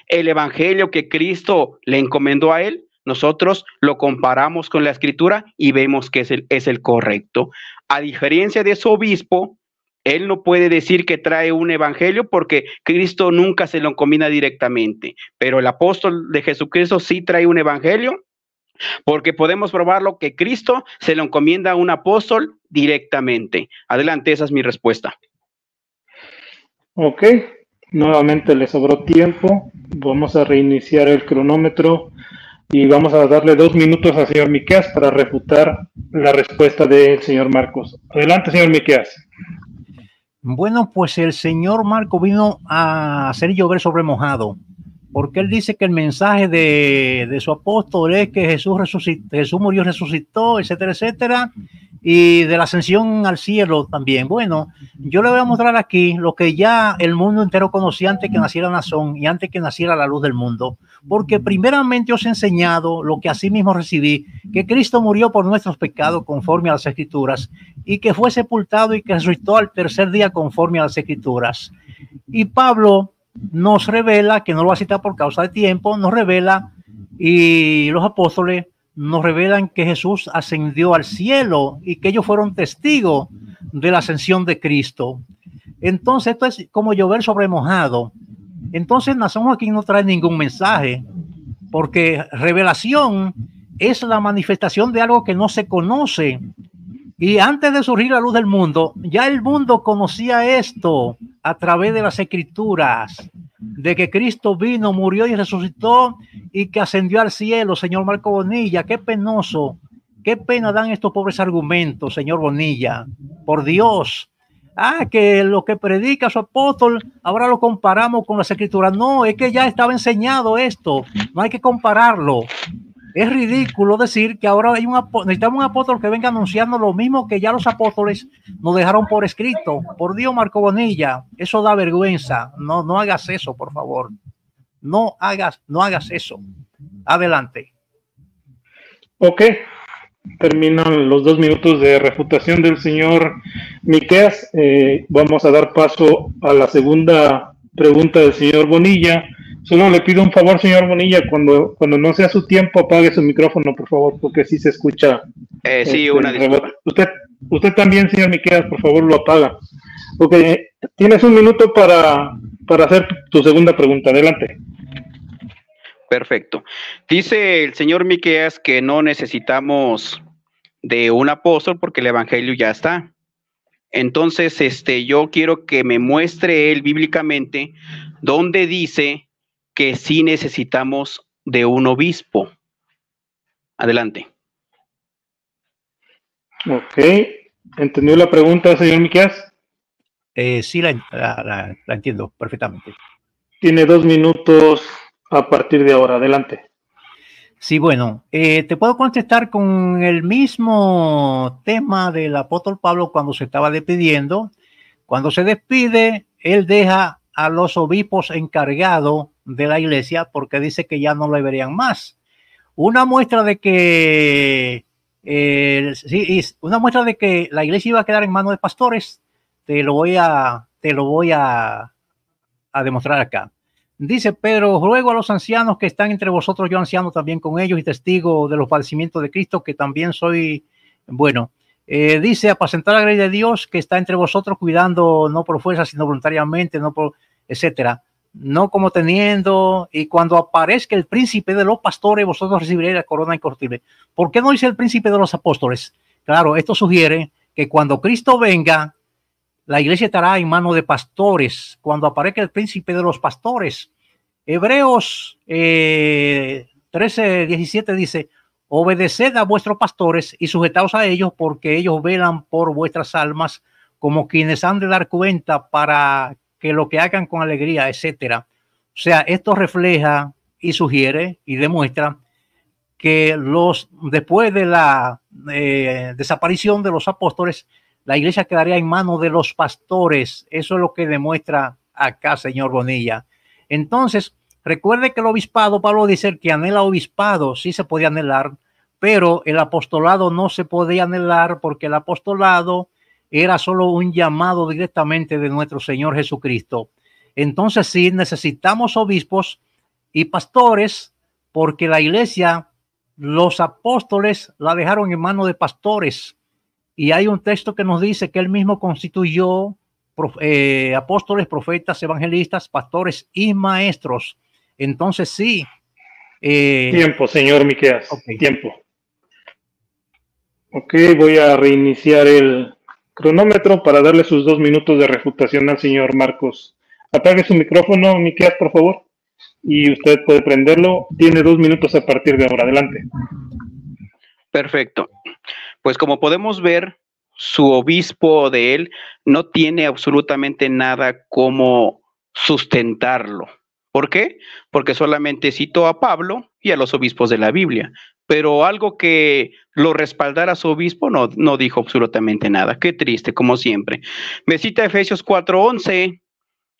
el evangelio que Cristo le encomendó a él, nosotros lo comparamos con la escritura y vemos que es el correcto. A diferencia de su obispo, él no puede decir que trae un evangelio porque Cristo nunca se lo encomina directamente, pero el apóstol de Jesucristo sí trae un evangelio porque podemos probarlo que Cristo se lo encomienda a un apóstol directamente. Adelante, esa es mi respuesta. Ok, nuevamente le sobró tiempo. Vamos a reiniciar el cronómetro y vamos a darle 2 minutos al señor Miqueas para refutar la respuesta del señor Marcos. Adelante, señor Miqueas. Bueno, pues el señor Marco vino a hacer llover sobre mojado, porque él dice que el mensaje de su apóstol es que Jesús murió, resucitó, etcétera, etcétera, y de la ascensión al cielo también. Bueno, yo le voy a mostrar aquí lo que ya el mundo entero conocía antes que naciera Nazón y antes que naciera la luz del mundo, porque primeramente os he enseñado lo que así mismo recibí, que Cristo murió por nuestros pecados conforme a las Escrituras y que fue sepultado y que resucitó al tercer día conforme a las Escrituras. Y Pablo nos revela, que no lo va a citar por causa de tiempo, nos revela, y los apóstoles nos revelan que Jesús ascendió al cielo y que ellos fueron testigos de la ascensión de Cristo. Entonces esto es como llover sobre mojado. Entonces Nazón Joaquín no trae ningún mensaje, porque revelación es la manifestación de algo que no se conoce. Y antes de surgir la luz del mundo, ya el mundo conocía esto a través de las Escrituras, de que Cristo vino, murió y resucitó y que ascendió al cielo. Señor Marco Bonilla, qué penoso, qué pena dan estos pobres argumentos, señor Bonilla, por Dios. Que lo que predica su apóstol, ahora lo comparamos con las Escrituras. No, es que ya estaba enseñado esto, no hay que compararlo. Es ridículo decir que ahora necesitamos un apóstol que venga anunciando lo mismo que ya los apóstoles nos dejaron por escrito. Por Dios, Marco Bonilla, eso da vergüenza. No hagas eso, por favor. No hagas eso. Adelante. Ok, terminan los 2 minutos de refutación del señor Miqueas. Vamos a dar paso a la segunda pregunta del señor Bonilla. Solo le pido un favor, señor Bonilla, cuando no sea su tiempo, apague su micrófono, por favor, porque sí se escucha. Sí, una disculpa. Usted también, señor Miqueas, por favor, lo apaga. Ok, tienes 1 minuto para hacer tu segunda pregunta. Adelante. Perfecto. Dice el señor Miqueas que no necesitamos de un apóstol porque el evangelio ya está. Entonces, yo quiero que me muestre él bíblicamente donde dice que sí necesitamos de un obispo. Adelante. Ok. ¿Entendió la pregunta, señor Miqueas? Sí, la entiendo perfectamente. Tiene 2 minutos a partir de ahora. Adelante. Sí, bueno, te puedo contestar con el mismo tema del apóstol Pablo cuando se estaba despidiendo. Cuando se despide, él deja a los obispos encargados de la iglesia porque dice que ya no le verían más. Una muestra de que una muestra de que la iglesia iba a quedar en manos de pastores, te lo voy a demostrar acá. Dice: pero ruego a los ancianos que están entre vosotros, yo anciano también con ellos y testigo de los padecimientos de Cristo, que también soy, bueno, Dice, apacentar la grey de Dios que está entre vosotros, cuidando no por fuerza, sino voluntariamente, no por, etcétera, no como teniendo, y cuando aparezca el príncipe de los pastores, vosotros recibiréis la corona incorruptible. ¿Por qué no dice el príncipe de los apóstoles? Claro, esto sugiere que cuando Cristo venga, la iglesia estará en manos de pastores, cuando aparezca el príncipe de los pastores. Hebreos 13:17 dice, obedeced a vuestros pastores y sujetaos a ellos, porque ellos velan por vuestras almas como quienes han de dar cuenta, para que lo que hagan con alegría, etcétera. O sea, esto refleja y sugiere y demuestra que después de la desaparición de los apóstoles, la iglesia quedaría en manos de los pastores. Eso es lo que demuestra acá, señor Bonilla. Entonces, recuerde que el obispado, Pablo dice que anhela obispado, sí se podía anhelar, pero el apostolado no se podía anhelar, porque el apostolado era solo un llamado directamente de nuestro Señor Jesucristo. Entonces sí, necesitamos obispos y pastores, porque la iglesia, los apóstoles la dejaron en manos de pastores. Y hay un texto que nos dice que él mismo constituyó apóstoles, profetas, evangelistas, pastores y maestros. Entonces sí. Tiempo, señor Miqueas. Okay. Tiempo. Ok, voy a reiniciar el cronómetro para darle sus 2 minutos de refutación al señor Marcos. Apague su micrófono, Miqueas, por favor. Y usted puede prenderlo. Tiene 2 minutos a partir de ahora. Adelante. Perfecto. Pues como podemos ver, su obispo de él no tiene absolutamente nada como sustentarlo. ¿Por qué? Porque solamente citó a Pablo y a los obispos de la Biblia, pero algo que lo respaldara a su obispo no dijo absolutamente nada. Qué triste, como siempre. Me cita Efesios 4:11,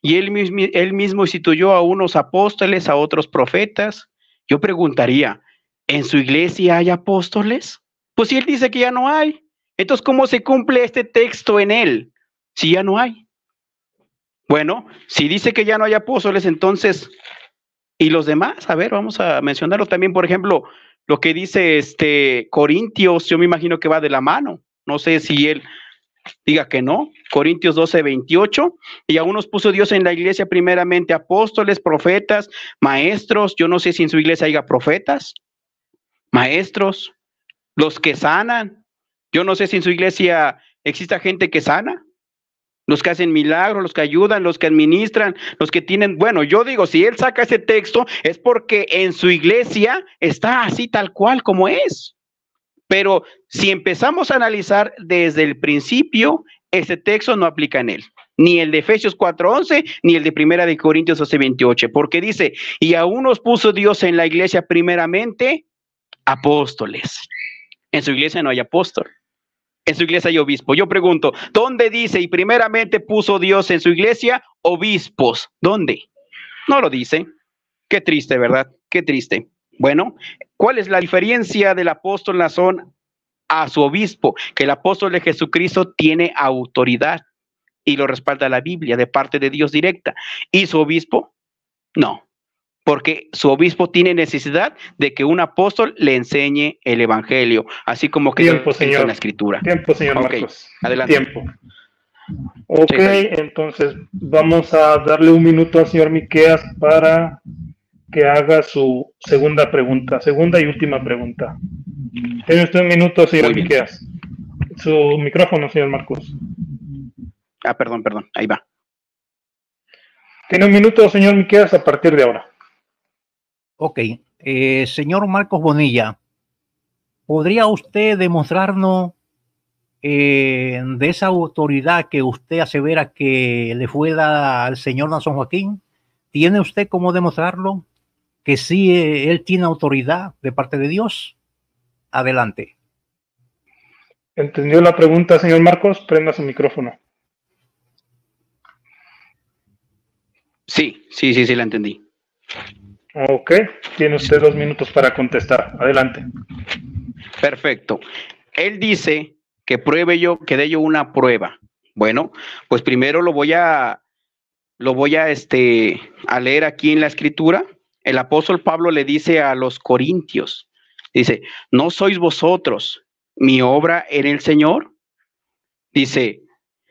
y él mismo instituyó a unos apóstoles, a otros profetas. Yo preguntaría, ¿en su iglesia hay apóstoles? Pues si él dice que ya no hay, entonces ¿cómo se cumple este texto en él si ya no hay? Bueno, si dice que ya no hay apóstoles, entonces, ¿y los demás? A ver, vamos a mencionarlo también. Por ejemplo, lo que dice Corintios, yo me imagino que va de la mano. No sé si él diga que no. Corintios 12:28, y aún nos puso Dios en la iglesia primeramente apóstoles, profetas, maestros. Yo no sé si en su iglesia haya profetas, maestros, los que sanan. Yo no sé si en su iglesia exista gente que sana, los que hacen milagros, los que ayudan, los que administran, los que tienen, bueno, yo digo, si él saca ese texto es porque en su iglesia está así tal cual como es. Pero si empezamos a analizar desde el principio, ese texto no aplica en él, ni el de Efesios 4:11, ni el de Primera de Corintios 12:28, porque dice, y aún nos puso Dios en la iglesia primeramente apóstoles. En su iglesia no hay apóstol, en su iglesia hay obispo. Yo pregunto, ¿dónde dice y primeramente puso Dios en su iglesia obispos? ¿Dónde? No lo dice. Qué triste, ¿verdad? Qué triste. Bueno, ¿cuál es la diferencia del apóstol Nazón a su obispo? Que el apóstol de Jesucristo tiene autoridad y lo respalda la Biblia de parte de Dios directa. ¿Y su obispo? No, porque su obispo tiene necesidad de que un apóstol le enseñe el evangelio, así como que Tiempo, señor. en la escritura. Tiempo, señor Marcos. Adelante. Tiempo. Ok, entonces vamos a darle 1 minuto al señor Miqueas para que haga su segunda pregunta, segunda y última pregunta. Tiene usted 1 minuto, señor Miqueas. Su micrófono, señor Marcos. Perdón, ahí va. Tiene 1 minuto, señor Miqueas, a partir de ahora. Ok, señor Marcos Bonilla, ¿podría usted demostrarnos de esa autoridad que usted asevera que le fue dada al señor Nazón Joaquín? ¿Tiene usted cómo demostrarlo? Que sí, él tiene autoridad de parte de Dios. Adelante. ¿Entendió la pregunta, señor Marcos? Prenda su micrófono. Sí, la entendí. Ok, tiene usted 2 minutos para contestar. Adelante. Perfecto. Él dice que dé yo una prueba. Bueno, pues primero lo voy a leer aquí en la escritura. El apóstol Pablo le dice a los corintios, dice, ¿no sois vosotros mi obra en el Señor? Dice,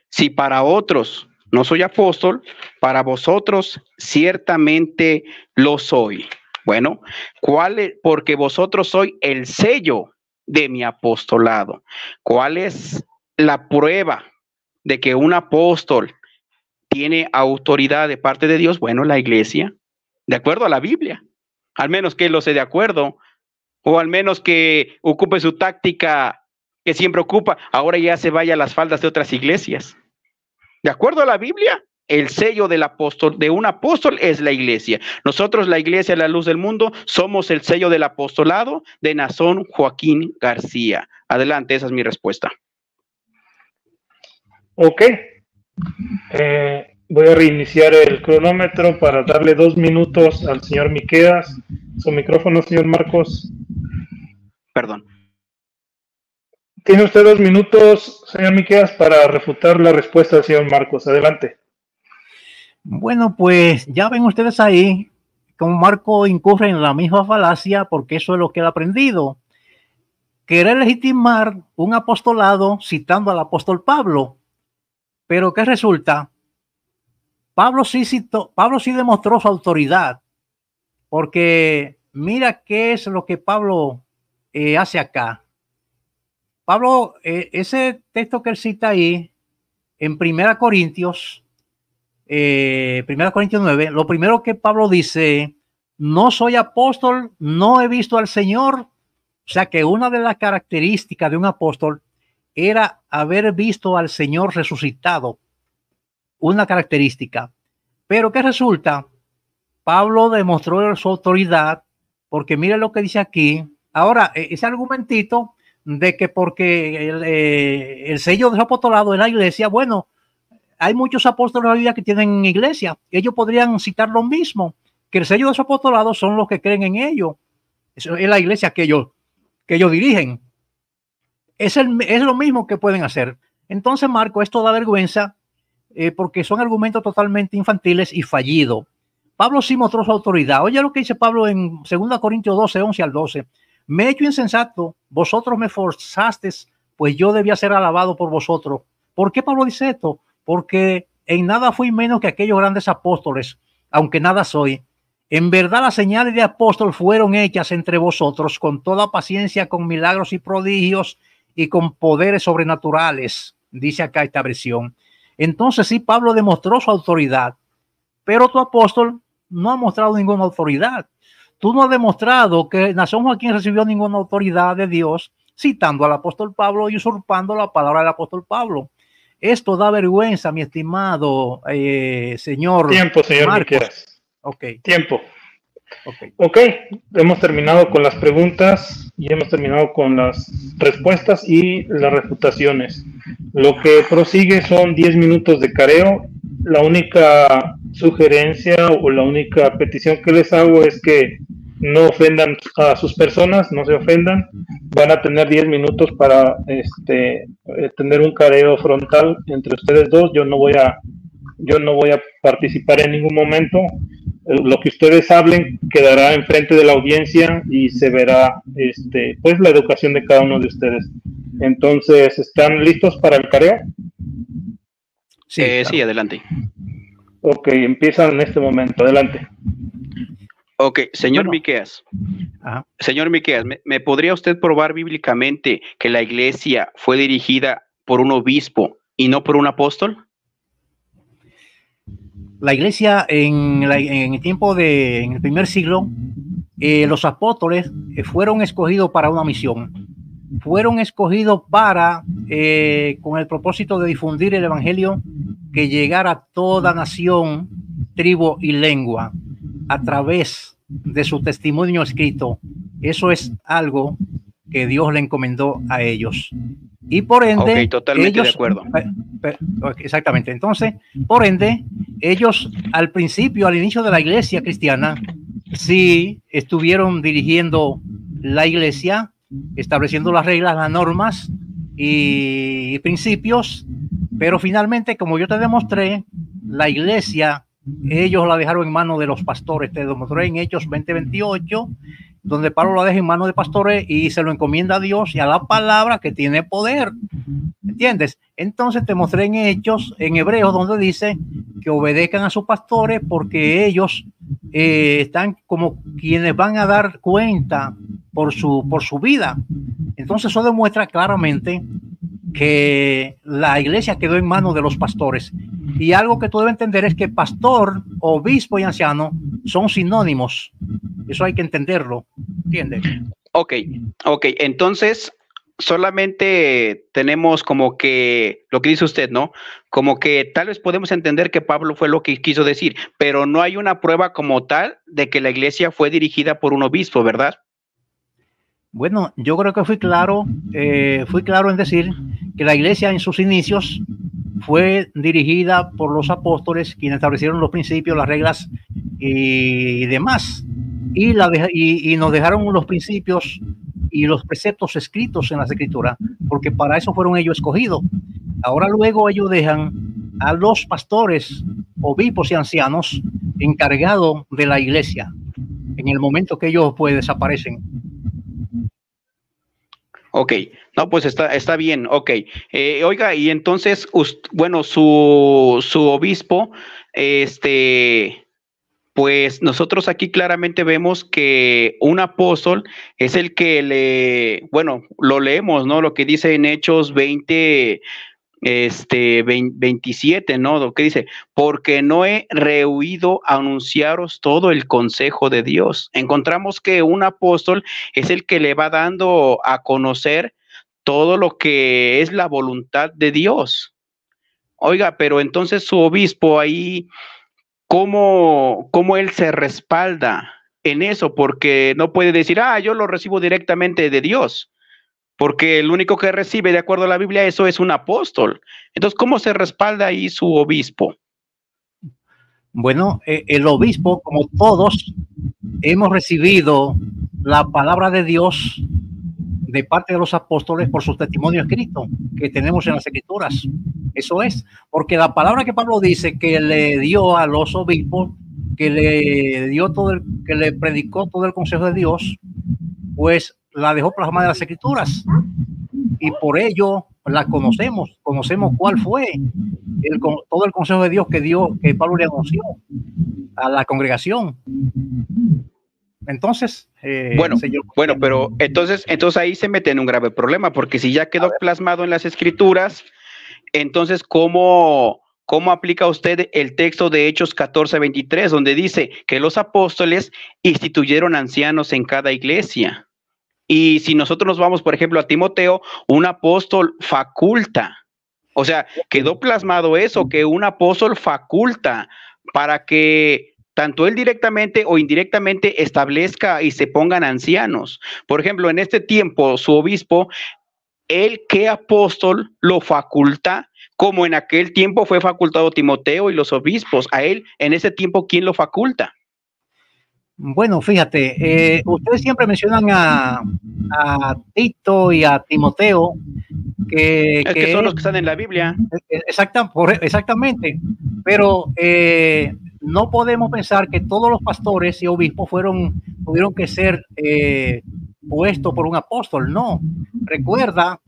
si para otros no soy apóstol, para vosotros ciertamente lo soy. Bueno, ¿cuál es? Porque vosotros sois el sello de mi apostolado. ¿Cuál es la prueba de que un apóstol tiene autoridad de parte de Dios? Bueno, la iglesia, de acuerdo a la Biblia. Al menos que él lo esté de acuerdo, o al menos que ocupe su táctica que siempre ocupa, ahora ya se vaya a las faldas de otras iglesias. De acuerdo a la Biblia, el sello del apóstol, de un apóstol, es la iglesia. Nosotros, la iglesia, la luz del mundo, somos el sello del apostolado de Nazón Joaquín García. Adelante, esa es mi respuesta. Ok. Voy a reiniciar el cronómetro para darle 2 minutos al señor Miqueas. Su micrófono, señor Marcos. Perdón. Tiene usted 2 minutos, señor Miqueas, para refutar la respuesta del señor Marcos. Adelante. Bueno, pues ya ven ustedes ahí cómo Marco incurre en la misma falacia, porque eso es lo que él ha aprendido. Querer legitimar un apostolado citando al apóstol Pablo. Pero ¿qué resulta? Pablo sí demostró su autoridad, porque mira qué es lo que Pablo hace acá. Pablo, ese texto que él cita ahí, en 1 Corintios 9, lo primero que Pablo dice, no soy apóstol, no he visto al Señor. O sea que una de las características de un apóstol era haber visto al Señor resucitado. Una característica. Pero ¿qué resulta? Pablo demostró su autoridad, porque mire lo que dice aquí. Ahora, ese argumentito de que porque el sello de su apostolado en la iglesia, bueno, hay muchos apóstoles hoy día que tienen iglesia. Ellos podrían citar lo mismo, que el sello de su apostolado son los que creen en ello. Eso es la iglesia que ellos dirigen. Es lo mismo que pueden hacer. Entonces, Marco, esto da vergüenza porque son argumentos totalmente infantiles y fallidos. Pablo sí mostró su autoridad. Oye lo que dice Pablo en 2 Corintios 12, 11 al 12. Me he hecho insensato, vosotros me forzasteis, pues yo debía ser alabado por vosotros. ¿Por qué Pablo dice esto? Porque en nada fui menos que aquellos grandes apóstoles, aunque nada soy. En verdad las señales de apóstol fueron hechas entre vosotros con toda paciencia, con milagros y prodigios y con poderes sobrenaturales, dice acá esta versión. Entonces sí, Pablo demostró su autoridad, pero tu apóstol no ha mostrado ninguna autoridad. Tú no has demostrado que Nazón Joaquín recibió ninguna autoridad de Dios citando al apóstol Pablo y usurpando la palabra del apóstol Pablo. Esto da vergüenza, mi estimado señor. Tiempo, señor Marcos. Okay. Tiempo. Ok, hemos terminado con las preguntas y hemos terminado con las respuestas y las refutaciones. Lo que prosigue son 10 minutos de careo. La única sugerencia o la única petición que les hago es que no ofendan a sus personas, no se ofendan. Van a tener 10 minutos para tener un careo frontal entre ustedes dos. Yo no voy a participar en ningún momento. Lo que ustedes hablen quedará enfrente de la audiencia y se verá pues la educación de cada uno de ustedes. Entonces, ¿están listos para el careo? Sí, claro. Sí, adelante. Ok, empiezan en este momento, adelante. Ok, señor Miqueas. Señor Miqueas, ¿me podría usted probar bíblicamente que la iglesia fue dirigida por un obispo y no por un apóstol? La iglesia en el tiempo en el primer siglo, los apóstoles fueron escogidos para una misión. Fueron escogidos para, con el propósito de difundir el evangelio, que llegara a toda nación, tribu y lengua a través de su testimonio escrito. Eso es algo que Dios le encomendó a ellos. Y por ende, okay, totalmente ellos, de acuerdo. Exactamente. Entonces, por ende, ellos al inicio de la iglesia cristiana, sí estuvieron dirigiendo la iglesia, estableciendo las reglas, las normas y principios, pero finalmente, como yo te demostré, la iglesia, ellos la dejaron en manos de los pastores. Te demostré en Hechos 20:28 donde Pablo lo deja en manos de pastores y se lo encomienda a Dios y a la palabra que tiene poder. ¿Entiendes? Entonces te mostré en Hechos, en Hebreos, donde dice que obedezcan a sus pastores porque ellos están como quienes van a dar cuenta por su vida. Entonces eso demuestra claramente que la iglesia quedó en manos de los pastores. Y algo que tú debes entender es que pastor, obispo y anciano son sinónimos. Eso hay que entenderlo. ¿Entiendes? Ok. Entonces, solamente tenemos como que lo que dice usted, ¿no? Como que tal vez podemos entender que Pablo fue lo que quiso decir, pero no hay una prueba como tal de que la iglesia fue dirigida por un obispo, ¿verdad? Bueno, yo creo que fui claro en decir que la iglesia en sus inicios fue dirigida por los apóstoles, quienes establecieron los principios, las reglas y demás. Y nos dejaron los principios y los preceptos escritos en las escrituras, porque para eso fueron ellos escogidos. Ahora luego ellos dejan a los pastores, obispos y ancianos encargados de la iglesia en el momento que ellos pues desaparecen. Ok, no, pues está bien, ok. Oiga, y entonces, bueno, su obispo, pues nosotros aquí claramente vemos que un apóstol es el que lo leemos, ¿no? Lo que dice en Hechos 27, ¿no? Lo que dice, porque no he rehuido anunciaros todo el consejo de Dios. Encontramos que un apóstol es el que le va dando a conocer todo lo que es la voluntad de Dios. Oiga, pero entonces su obispo ahí, ¿cómo él se respalda en eso? Porque no puede decir, yo lo recibo directamente de Dios. Porque el único que recibe, de acuerdo a la Biblia, eso es un apóstol. Entonces, ¿cómo se respalda ahí su obispo? Bueno, el obispo, como todos, hemos recibido la palabra de Dios de parte de los apóstoles por su testimonio escrito que tenemos en las escrituras. Eso es, porque la palabra que Pablo dice que le dio a los obispos, que le predicó todo el consejo de Dios, pues la dejó plasmada en las escrituras y por ello la conocemos cuál fue todo el consejo de Dios que Pablo le anunció a la congregación. Entonces, bueno, pero entonces ahí se mete en un grave problema, porque si ya quedó plasmado en las escrituras, entonces ¿cómo aplica usted el texto de Hechos 14:23, donde dice que los apóstoles instituyeron ancianos en cada iglesia? Y si nosotros nos vamos, por ejemplo, a Timoteo, un apóstol faculta. O sea, quedó plasmado eso, que un apóstol faculta para que tanto él directamente o indirectamente establezca y se pongan ancianos. Por ejemplo, en este tiempo, su obispo, ¿él qué apóstol lo faculta? Como en aquel tiempo fue facultado Timoteo y los obispos. A él, en ese tiempo, ¿quién lo faculta? Bueno, fíjate, ustedes siempre mencionan a Tito y a Timoteo, que son los que están en la Biblia. Exactamente, pero no podemos pensar que todos los pastores y obispos tuvieron que ser puestos por un apóstol. No, recuerda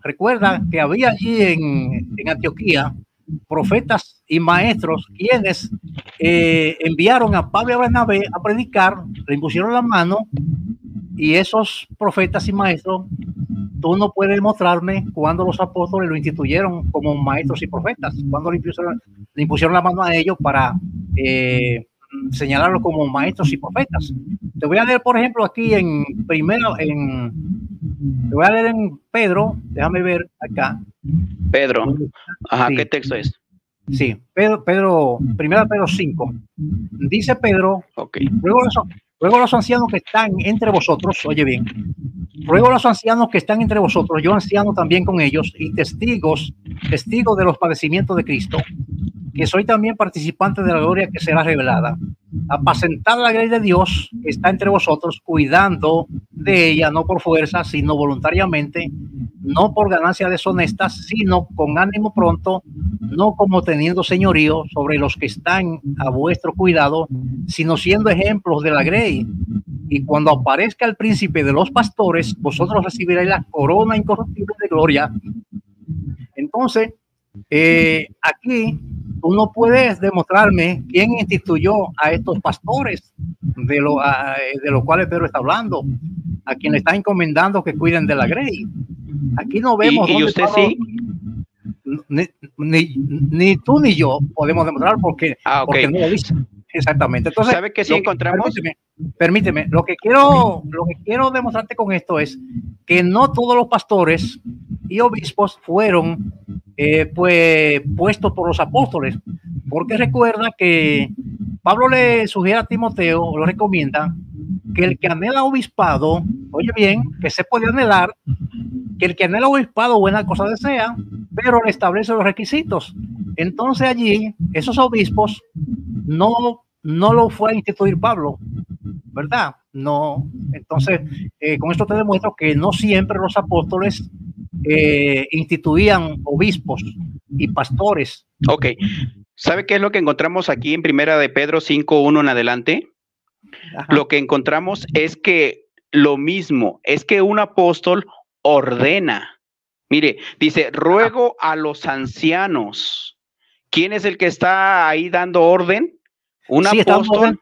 que había allí en Antioquía profetas y maestros quienes enviaron a Pablo y a Bernabé a predicar, le impusieron la mano, y esos profetas y maestros, tú no puedes mostrarme cuando los apóstoles lo instituyeron como maestros y profetas, cuando le impusieron la mano a ellos para señalarlos como maestros y profetas. Te voy a leer, por ejemplo, aquí te voy a leer en Pedro, déjame ver acá. Pedro, ajá, sí. ¿Qué texto es? Sí, Pedro, 1 Pedro 5. Dice Pedro, okay. Ruego a los ancianos que están entre vosotros, oye bien, ruego a los ancianos que están entre vosotros, yo anciano también con ellos, y testigos de los padecimientos de Cristo, que soy también participante de la gloria que será revelada. Apacentad la grey de Dios que está entre vosotros, cuidando de ella, no por fuerza, sino voluntariamente, no por ganancia deshonesta, sino con ánimo pronto, no como teniendo señorío sobre los que están a vuestro cuidado, sino siendo ejemplos de la grey. Y cuando aparezca el príncipe de los pastores, vosotros recibiréis la corona incorruptible de gloria. Entonces, aquí tú no puedes demostrarme quién instituyó a estos pastores de los cuales Pedro está hablando, a quien le está encomendando que cuiden de la grey. Aquí no vemos. ¿Y usted Pablo, sí? Ni tú ni yo podemos demostrar porque no lo dice. Exactamente. Entonces, ¿sabe qué sí encontramos? Permíteme. Lo que quiero demostrarte con esto es que no todos los pastores y obispos fueron pues puestos por los apóstoles, porque recuerda que Pablo le sugiere a Timoteo, lo recomienda, que el que anhela obispado, oye bien, que se puede anhelar, que el que anhela obispado buena cosa desea, pero le establece los requisitos. Entonces allí, esos obispos no lo fue a instituir Pablo, ¿verdad? No. Entonces, con esto te demuestro que no siempre los apóstoles instituían obispos y pastores. Ok. ¿Sabe qué es lo que encontramos aquí en Primera de Pedro 5:1 en adelante? Ajá. Lo que encontramos es que lo mismo, es que un apóstol ordena. Mire, dice, ruego a los ancianos. ¿Quién es el que está ahí dando orden? Un apóstol.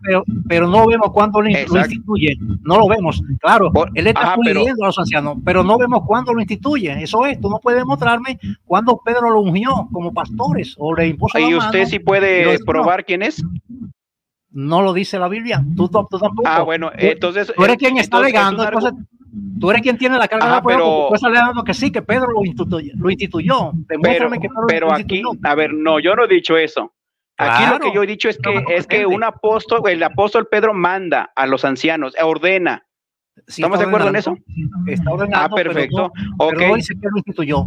Pero no vemos cuándo lo instituye. No lo vemos. Claro, él está pidiendo a los ancianos, pero no vemos cuándo lo instituye. Eso es, tú no puedes mostrarme cuándo Pedro lo ungió como pastores o le impuso la mano. ¿Y usted sí puede probar quién es? No lo dice la Biblia. Tú tampoco. Ah, bueno, entonces. Tú eres quien está alegando. Entonces, tú eres quien tiene la carga de la prueba. Tú estás alegando que sí, que Pedro lo instituyó. Demuéstrame que Pedro pero lo aquí, instituyó. a ver, no, yo no he dicho eso. Aquí Claro, lo que yo he dicho es que el apóstol Pedro manda a los ancianos, ordena. Sí, ¿Estamos de acuerdo en eso? Está ordenando. Perfecto. Pero no dice que lo instituyó.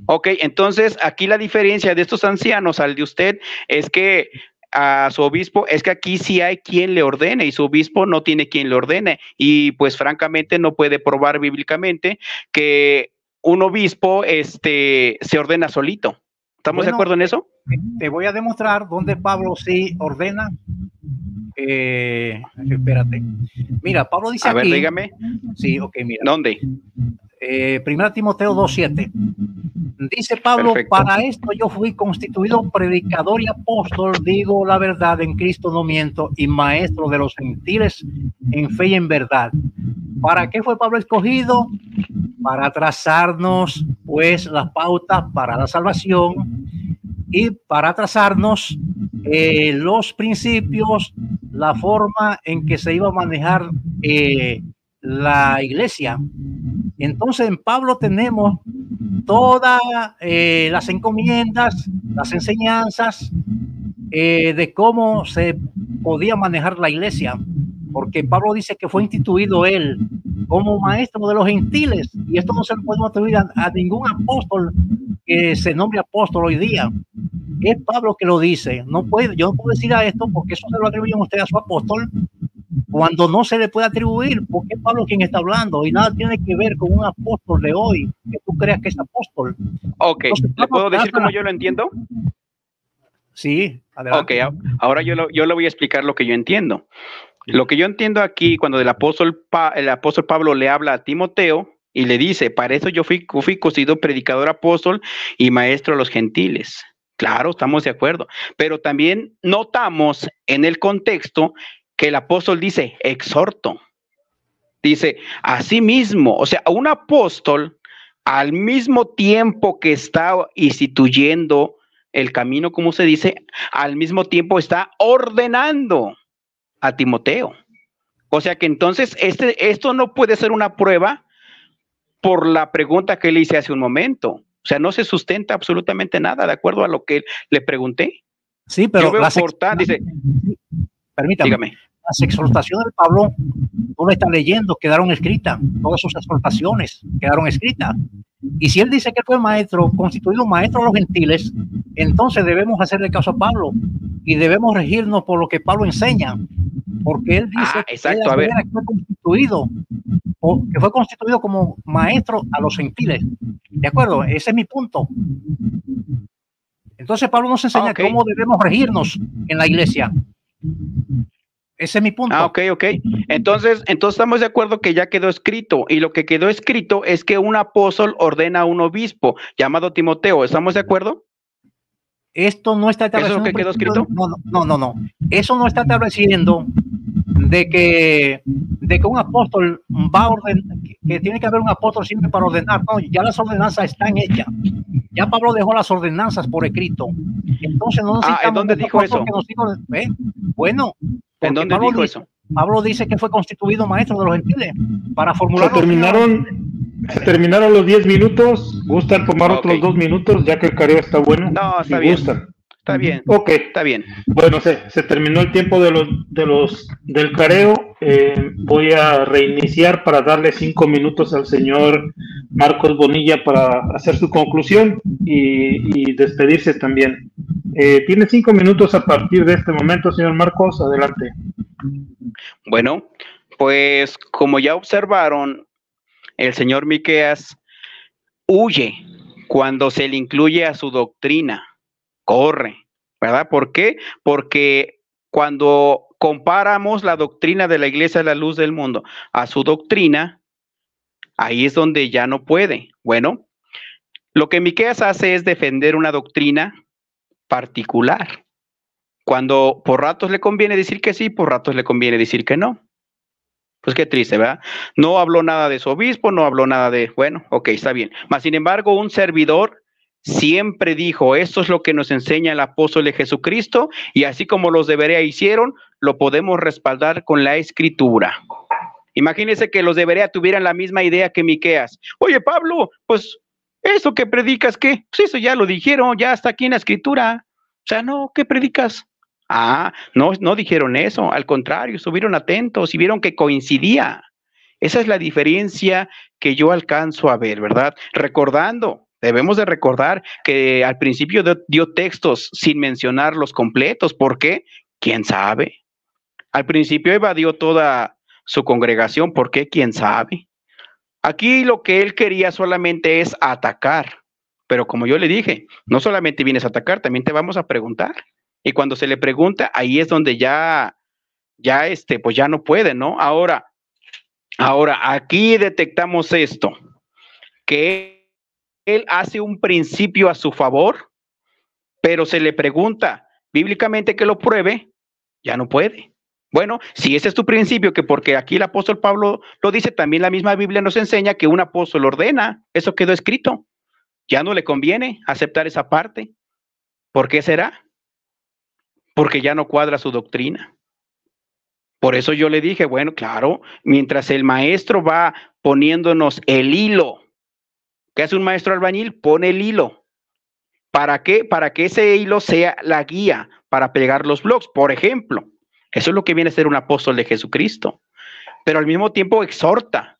Ok, entonces aquí la diferencia de estos ancianos al de usted es que a su obispo, es que aquí sí hay quien le ordene y su obispo no tiene quien le ordene y pues francamente no puede probar bíblicamente que un obispo se ordena solito. ¿Estamos de acuerdo en eso? Te voy a demostrar dónde Pablo sí ordena. Espérate. Mira, Pablo dice aquí. A ver, dígame. Sí, ok, mira. ¿Dónde? 1 Timoteo 2:7. Dice Pablo, perfecto. Para esto yo fui constituido predicador y apóstol, digo la verdad en Cristo no miento, y maestro de los gentiles en fe y en verdad. ¿Para qué fue Pablo escogido? Para trazarnos pues las pautas para la salvación y para trazarnos los principios, la forma en que se iba a manejar la iglesia. Entonces en Pablo tenemos todas las encomiendas, las enseñanzas de cómo se podía manejar la iglesia, porque Pablo dice que fue instituido él como maestro de los gentiles, y esto no se lo podemos atribuir a ningún apóstol que se nombre apóstol hoy día. Es Pablo que lo dice. Yo no puedo decir a esto porque eso se lo atribuyen ustedes a su apóstol cuando no se le puede atribuir, porque es Pablo quien está hablando y nada tiene que ver con un apóstol de hoy que tú creas que es apóstol. Ok, entonces, ¿le puedo decir cómo yo lo entiendo? Sí, adelante. Ok, ahora yo le voy a explicar lo que yo entiendo. Lo que yo entiendo aquí, cuando el apóstol Pablo le habla a Timoteo y le dice, para eso yo fui constituido predicador, apóstol y maestro de los gentiles. Claro, estamos de acuerdo. Pero también notamos en el contexto que el apóstol dice, exhorto. Dice, así mismo, o sea, un apóstol al mismo tiempo que está instituyendo el camino, como se dice, al mismo tiempo está ordenando a Timoteo. O sea que entonces esto no puede ser una prueba por la pregunta que le hice hace un momento. O sea, no se sustenta absolutamente nada de acuerdo a lo que le pregunté. Sí, pero dice, permítame, dígame. Las exhortaciones de Pablo, tú lo estás leyendo, quedaron escritas, todas sus exhortaciones quedaron escritas. Y si él dice que fue maestro, constituido maestro de los gentiles, entonces debemos hacerle caso a Pablo y debemos regirnos por lo que Pablo enseña. porque él dice exacto, a ver. Que fue constituido como maestro a los gentiles. ¿De acuerdo? Ese es mi punto. Entonces Pablo nos enseña cómo debemos regirnos en la iglesia. Ese es mi punto. Ok. Entonces estamos de acuerdo que ya quedó escrito, y lo que quedó escrito es que un apóstol ordena a un obispo llamado Timoteo. ¿Estamos de acuerdo? Esto no está estableciendo. ¿Eso es lo que quedó escrito? No. Eso no está estableciendo de que un apóstol va a ordenar, que tiene que haber un apóstol siempre para ordenar. No, ya las ordenanzas están hechas. Ya Pablo dejó las ordenanzas por escrito. Entonces no necesitamos. ¿En dónde dijo eso? Bueno, ¿en dónde dijo eso? Pablo dice que fue constituido maestro de los gentiles para formular. Se terminaron los 10 minutos. ¿Gustan tomar otros 2 minutos ya que el careo está bueno? No, está bien. Gustan. Está bien. Ok. Está bien. Bueno, se terminó el tiempo del careo. Voy a reiniciar para darle 5 minutos al señor Marcos Bonilla para hacer su conclusión y despedirse también. Tiene 5 minutos a partir de este momento, señor Marcos. Adelante. Bueno, pues como ya observaron, el señor Miqueas huye cuando se le incluye a su doctrina. Corre, ¿verdad? ¿Por qué? Porque cuando comparamos la doctrina de la Iglesia de la Luz del Mundo a su doctrina, ahí es donde ya no puede. Bueno, lo que Miqueas hace es defender una doctrina particular. Cuando por ratos le conviene decir que sí, por ratos le conviene decir que no. Pues qué triste, ¿verdad? No habló nada de su obispo, no habló nada de, bueno, ok, está bien. Mas, sin embargo, un servidor siempre dijo, esto es lo que nos enseña el apóstol de Jesucristo, y así como los de Berea hicieron, lo podemos respaldar con la Escritura. Imagínense que los de Berea tuvieran la misma idea que Miqueas. Oye, Pablo, pues, eso que predicas, ¿qué? Pues eso ya lo dijeron, ya está aquí en la Escritura. O sea, no, ¿qué predicas? No dijeron eso, al contrario, estuvieron atentos y vieron que coincidía. Esa es la diferencia que yo alcanzo a ver, ¿verdad? Debemos de recordar que al principio dio textos sin mencionar los completos. ¿Por qué? ¿Quién sabe? Al principio evadió toda su congregación. ¿Por qué? ¿Quién sabe? Aquí lo que él quería solamente es atacar. Pero como yo le dije, no solamente vienes a atacar, también te vamos a preguntar. Y cuando se le pregunta, ahí es donde pues ya no puede, ¿no? Ahora, aquí detectamos esto, que él hace un principio a su favor, pero se le pregunta bíblicamente que lo pruebe, ya no puede. Bueno, si ese es tu principio, que porque aquí el apóstol Pablo lo dice, también la misma Biblia nos enseña que un apóstol ordena, eso quedó escrito. Ya no le conviene aceptar esa parte. ¿Por qué será? Porque ya no cuadra su doctrina. Por eso yo le dije, bueno, claro, mientras el maestro va poniéndonos el hilo, ¿qué hace un maestro albañil? Pone el hilo. ¿Para qué? Para que ese hilo sea la guía para pegar los bloques, por ejemplo. Eso es lo que viene a ser un apóstol de Jesucristo. Pero al mismo tiempo exhorta.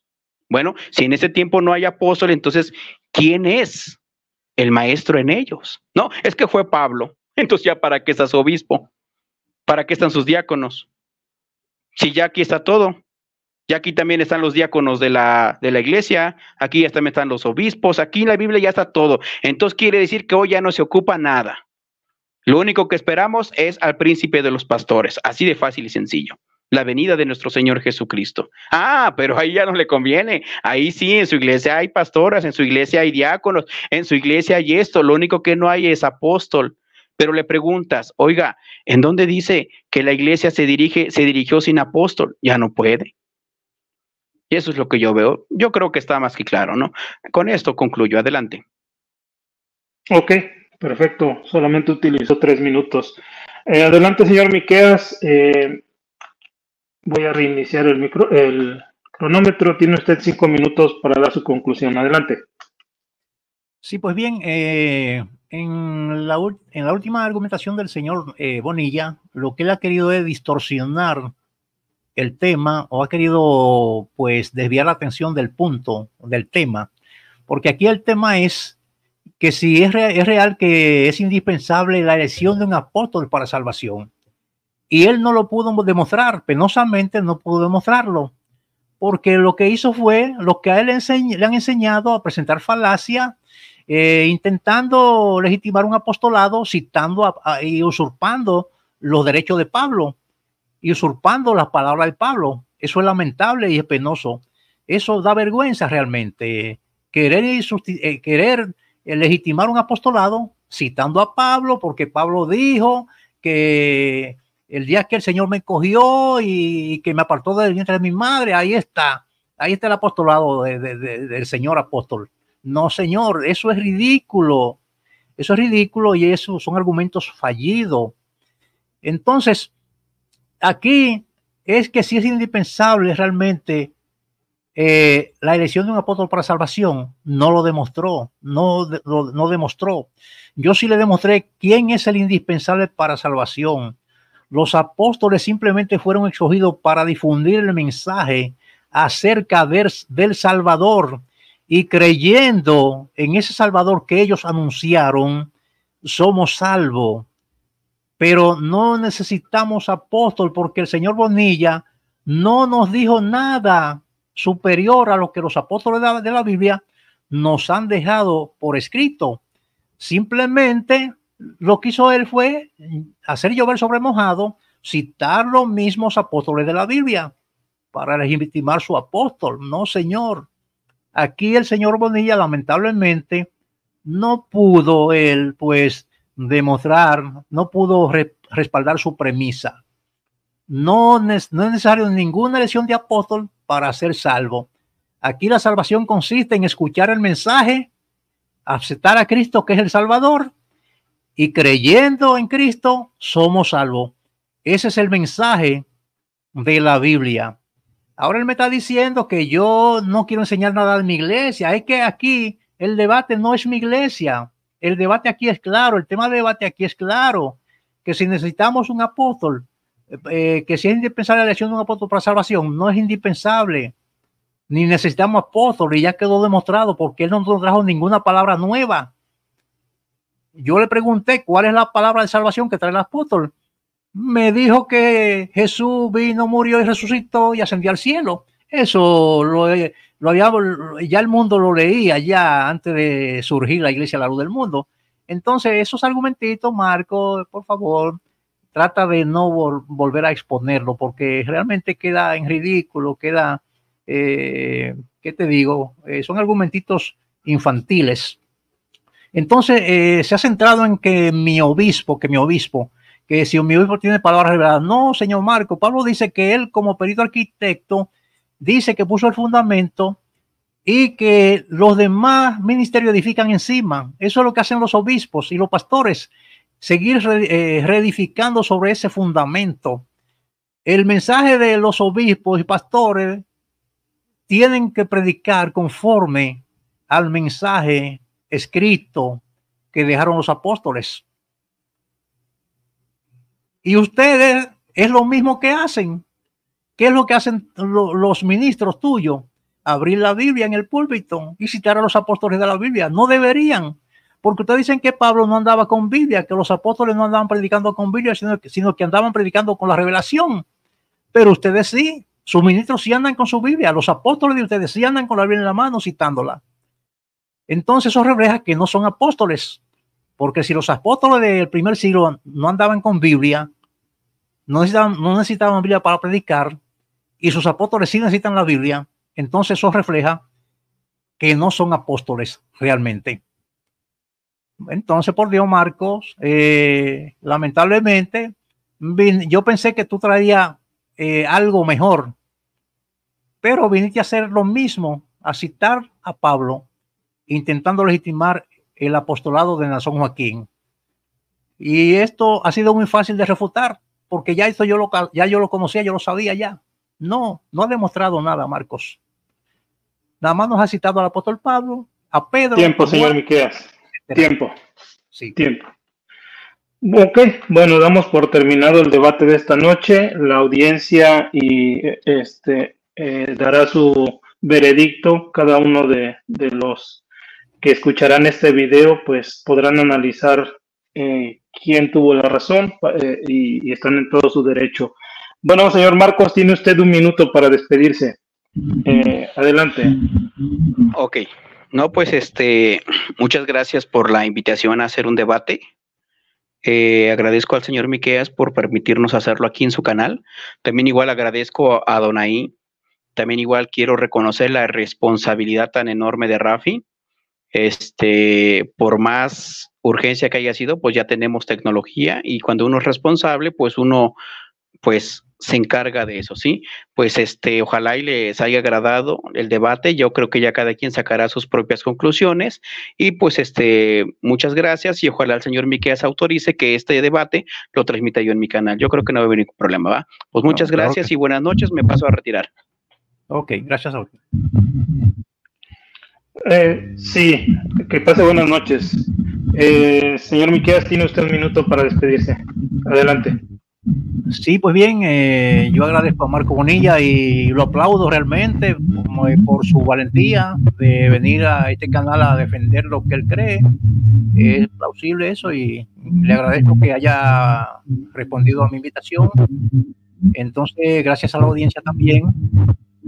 Bueno, si en ese tiempo no hay apóstol, entonces, ¿quién es el maestro en ellos? No, es que fue Pablo. Entonces, ¿ya para qué está su obispo? ¿Para qué están sus diáconos? Si ya aquí está todo. Ya aquí también están los diáconos de la iglesia, aquí ya también están los obispos, aquí en la Biblia ya está todo. Entonces quiere decir que hoy ya no se ocupa nada. Lo único que esperamos es al príncipe de los pastores, así de fácil y sencillo. La venida de nuestro Señor Jesucristo. Pero ahí ya no le conviene. Ahí sí, en su iglesia hay pastoras, en su iglesia hay diáconos, en su iglesia hay esto. Lo único que no hay es apóstol. Pero le preguntas, oiga, ¿en dónde dice que la iglesia se dirigió sin apóstol? Ya no puede. Y eso es lo que yo veo. Yo creo que está más que claro, ¿no? Con esto concluyo. Adelante. Ok, perfecto. Solamente utilizó 3 minutos. Adelante, señor Miqueas. Voy a reiniciar el cronómetro. Tiene usted 5 minutos para dar su conclusión. Adelante. Sí, pues bien, en la última argumentación del señor Bonilla, lo que él ha querido es distorsionar el tema, o ha querido pues desviar la atención del punto del tema, porque aquí el tema es que si es real que es indispensable la elección de un apóstol para salvación, y él no lo pudo demostrar, penosamente no pudo demostrarlo, porque lo que hizo fue lo que a él le han enseñado a presentar falacia, intentando legitimar un apostolado, citando y usurpando los derechos de Pablo y usurpando las palabras de Pablo. Eso es lamentable y es penoso. Eso da vergüenza realmente. Querer legitimar un apostolado citando a Pablo, porque Pablo dijo que el día que el Señor me cogió y que me apartó del vientre de mi madre, ahí está el apostolado del Señor apóstol. No, señor, eso es ridículo. Eso es ridículo y eso son argumentos fallidos. Entonces, aquí es que sí es indispensable realmente la elección de un apóstol para salvación. No lo demostró, no demostró. Yo sí le demostré quién es el indispensable para salvación. Los apóstoles simplemente fueron escogidos para difundir el mensaje acerca del Salvador, y creyendo en ese Salvador que ellos anunciaron, somos salvos. Pero no necesitamos apóstol, porque el señor Bonilla no nos dijo nada superior a lo que los apóstoles de la Biblia nos han dejado por escrito. Simplemente lo que hizo él fue hacer llover sobre mojado, citar los mismos apóstoles de la Biblia para legitimar su apóstol. No, señor. Aquí el señor Bonilla lamentablemente no pudo él pues demostrar, no pudo respaldar su premisa. No es necesario ninguna elección de apóstol para ser salvo. Aquí la salvación consiste en escuchar el mensaje, aceptar a Cristo que es el Salvador, y creyendo en Cristo somos salvos. Ese es el mensaje de la Biblia. Ahora él me está diciendo que yo no quiero enseñar nada de mi iglesia. Es que aquí el debate no es mi iglesia. El debate aquí es claro. El tema de debate aquí es claro. Que si necesitamos un apóstol, que si es indispensable la elección de un apóstol para salvación, no es indispensable. Ni necesitamos apóstol, y ya quedó demostrado porque él no nos trajo ninguna palabra nueva. Yo le pregunté cuál es la palabra de salvación que trae el apóstol. Me dijo que Jesús vino, murió y resucitó y ascendió al cielo. Eso ya el mundo lo leía ya antes de surgir la iglesia a la luz del mundo. Entonces, esos argumentitos, Marco, por favor, trata de no volver a exponerlo, porque realmente queda en ridículo, queda, ¿qué te digo? Son argumentitos infantiles. Entonces, se ha centrado en que mi obispo, que si mi obispo tiene palabras reveladas. No, señor Marco, Pablo dice que él como perito arquitecto dice que puso el fundamento y que los demás ministerios edifican encima. Eso es lo que hacen los obispos y los pastores, seguir reedificando sobre ese fundamento. El mensaje de los obispos y pastores tienen que predicar conforme al mensaje escrito que dejaron los apóstoles. Y ustedes es lo mismo que hacen. ¿Qué es lo que hacen los ministros tuyos? Abrir la Biblia en el púlpito y citar a los apóstoles de la Biblia. No deberían, porque ustedes dicen que Pablo no andaba con Biblia, que los apóstoles no andaban predicando con Biblia, sino que andaban predicando con la revelación. Pero ustedes sí, sus ministros sí andan con su Biblia, los apóstoles de ustedes sí andan con la Biblia en la mano citándola. Entonces eso refleja que no son apóstoles. Porque si los apóstoles del primer siglo no andaban con Biblia, no necesitaban Biblia para predicar, y sus apóstoles sí necesitan la Biblia, entonces eso refleja que no son apóstoles realmente. Entonces, por Dios, Marcos, lamentablemente, yo pensé que tú traías algo mejor, pero viniste a hacer lo mismo, a citar a Pablo, intentando legitimar el apostolado de San Joaquín. Y esto ha sido muy fácil de refutar, porque ya esto yo lo conocía, yo lo sabía ya. No ha demostrado nada, Marcos. Nada más nos ha citado al apóstol Pablo, a Pedro. Tiempo, señor Miqueas. Tiempo. Sí. Tiempo. Ok, bueno, damos por terminado el debate de esta noche. La audiencia dará su veredicto. Cada uno de los que escucharán este video pues podrán analizar quién tuvo la razón y están en todo su derecho. Bueno, señor Marcos, tiene usted un minuto para despedirse. Adelante. Ok. No, pues muchas gracias por la invitación a hacer un debate. Agradezco al señor Miqueas por permitirnos hacerlo aquí en su canal. También igual agradezco a Donaí. También igual quiero reconocer la responsabilidad tan enorme de Rafi. Por más urgencia que haya sido, pues ya tenemos tecnología y cuando uno es responsable, pues uno pues se encarga de eso, ¿sí? Pues ojalá y les haya agradado el debate. Yo creo que ya cada quien sacará sus propias conclusiones y pues muchas gracias y ojalá el señor Miqueas autorice que este debate lo transmita yo en mi canal. Yo creo que no va a haber ningún problema, ¿va? Pues muchas gracias y buenas noches. Me paso a retirar. Ok, gracias a usted. Sí, que pase buenas noches. Señor Miqueas, tiene usted un minuto para despedirse. Adelante. Sí, pues bien, yo agradezco a Marco Bonilla y lo aplaudo realmente por su valentía de venir a este canal a defender lo que él cree. Es plausible eso y le agradezco que haya respondido a mi invitación. Entonces, gracias a la audiencia también.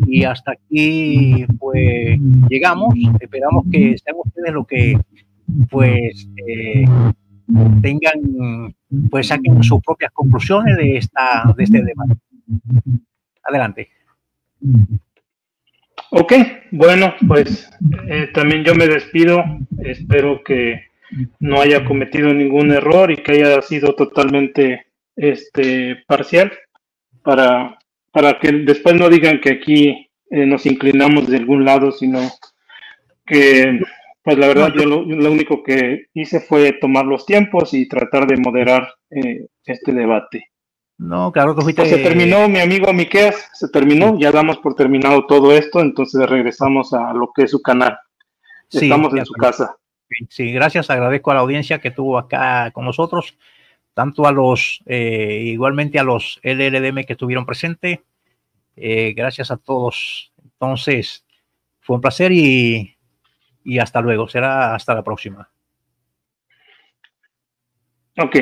Y hasta aquí, pues, llegamos. Esperamos que sean ustedes lo que, pues, tengan, pues saquen sus propias conclusiones de este debate. Adelante. Ok, bueno, pues también yo me despido. Espero que no haya cometido ningún error y que haya sido totalmente parcial para que después no digan que aquí nos inclinamos de algún lado, sino que pues la verdad yo lo único que hice fue tomar los tiempos y tratar de moderar este debate. No, claro que fuiste... Pues se terminó, mi amigo Miqueas, se terminó, ya damos por terminado todo esto, entonces regresamos a lo que es su canal. Sí, estamos en su casa. Sí, gracias, agradezco a la audiencia que estuvo acá con nosotros, tanto a los, igualmente a los LLDM que estuvieron presentes, gracias a todos. Entonces, fue un placer y hasta luego, será hasta la próxima. Ok.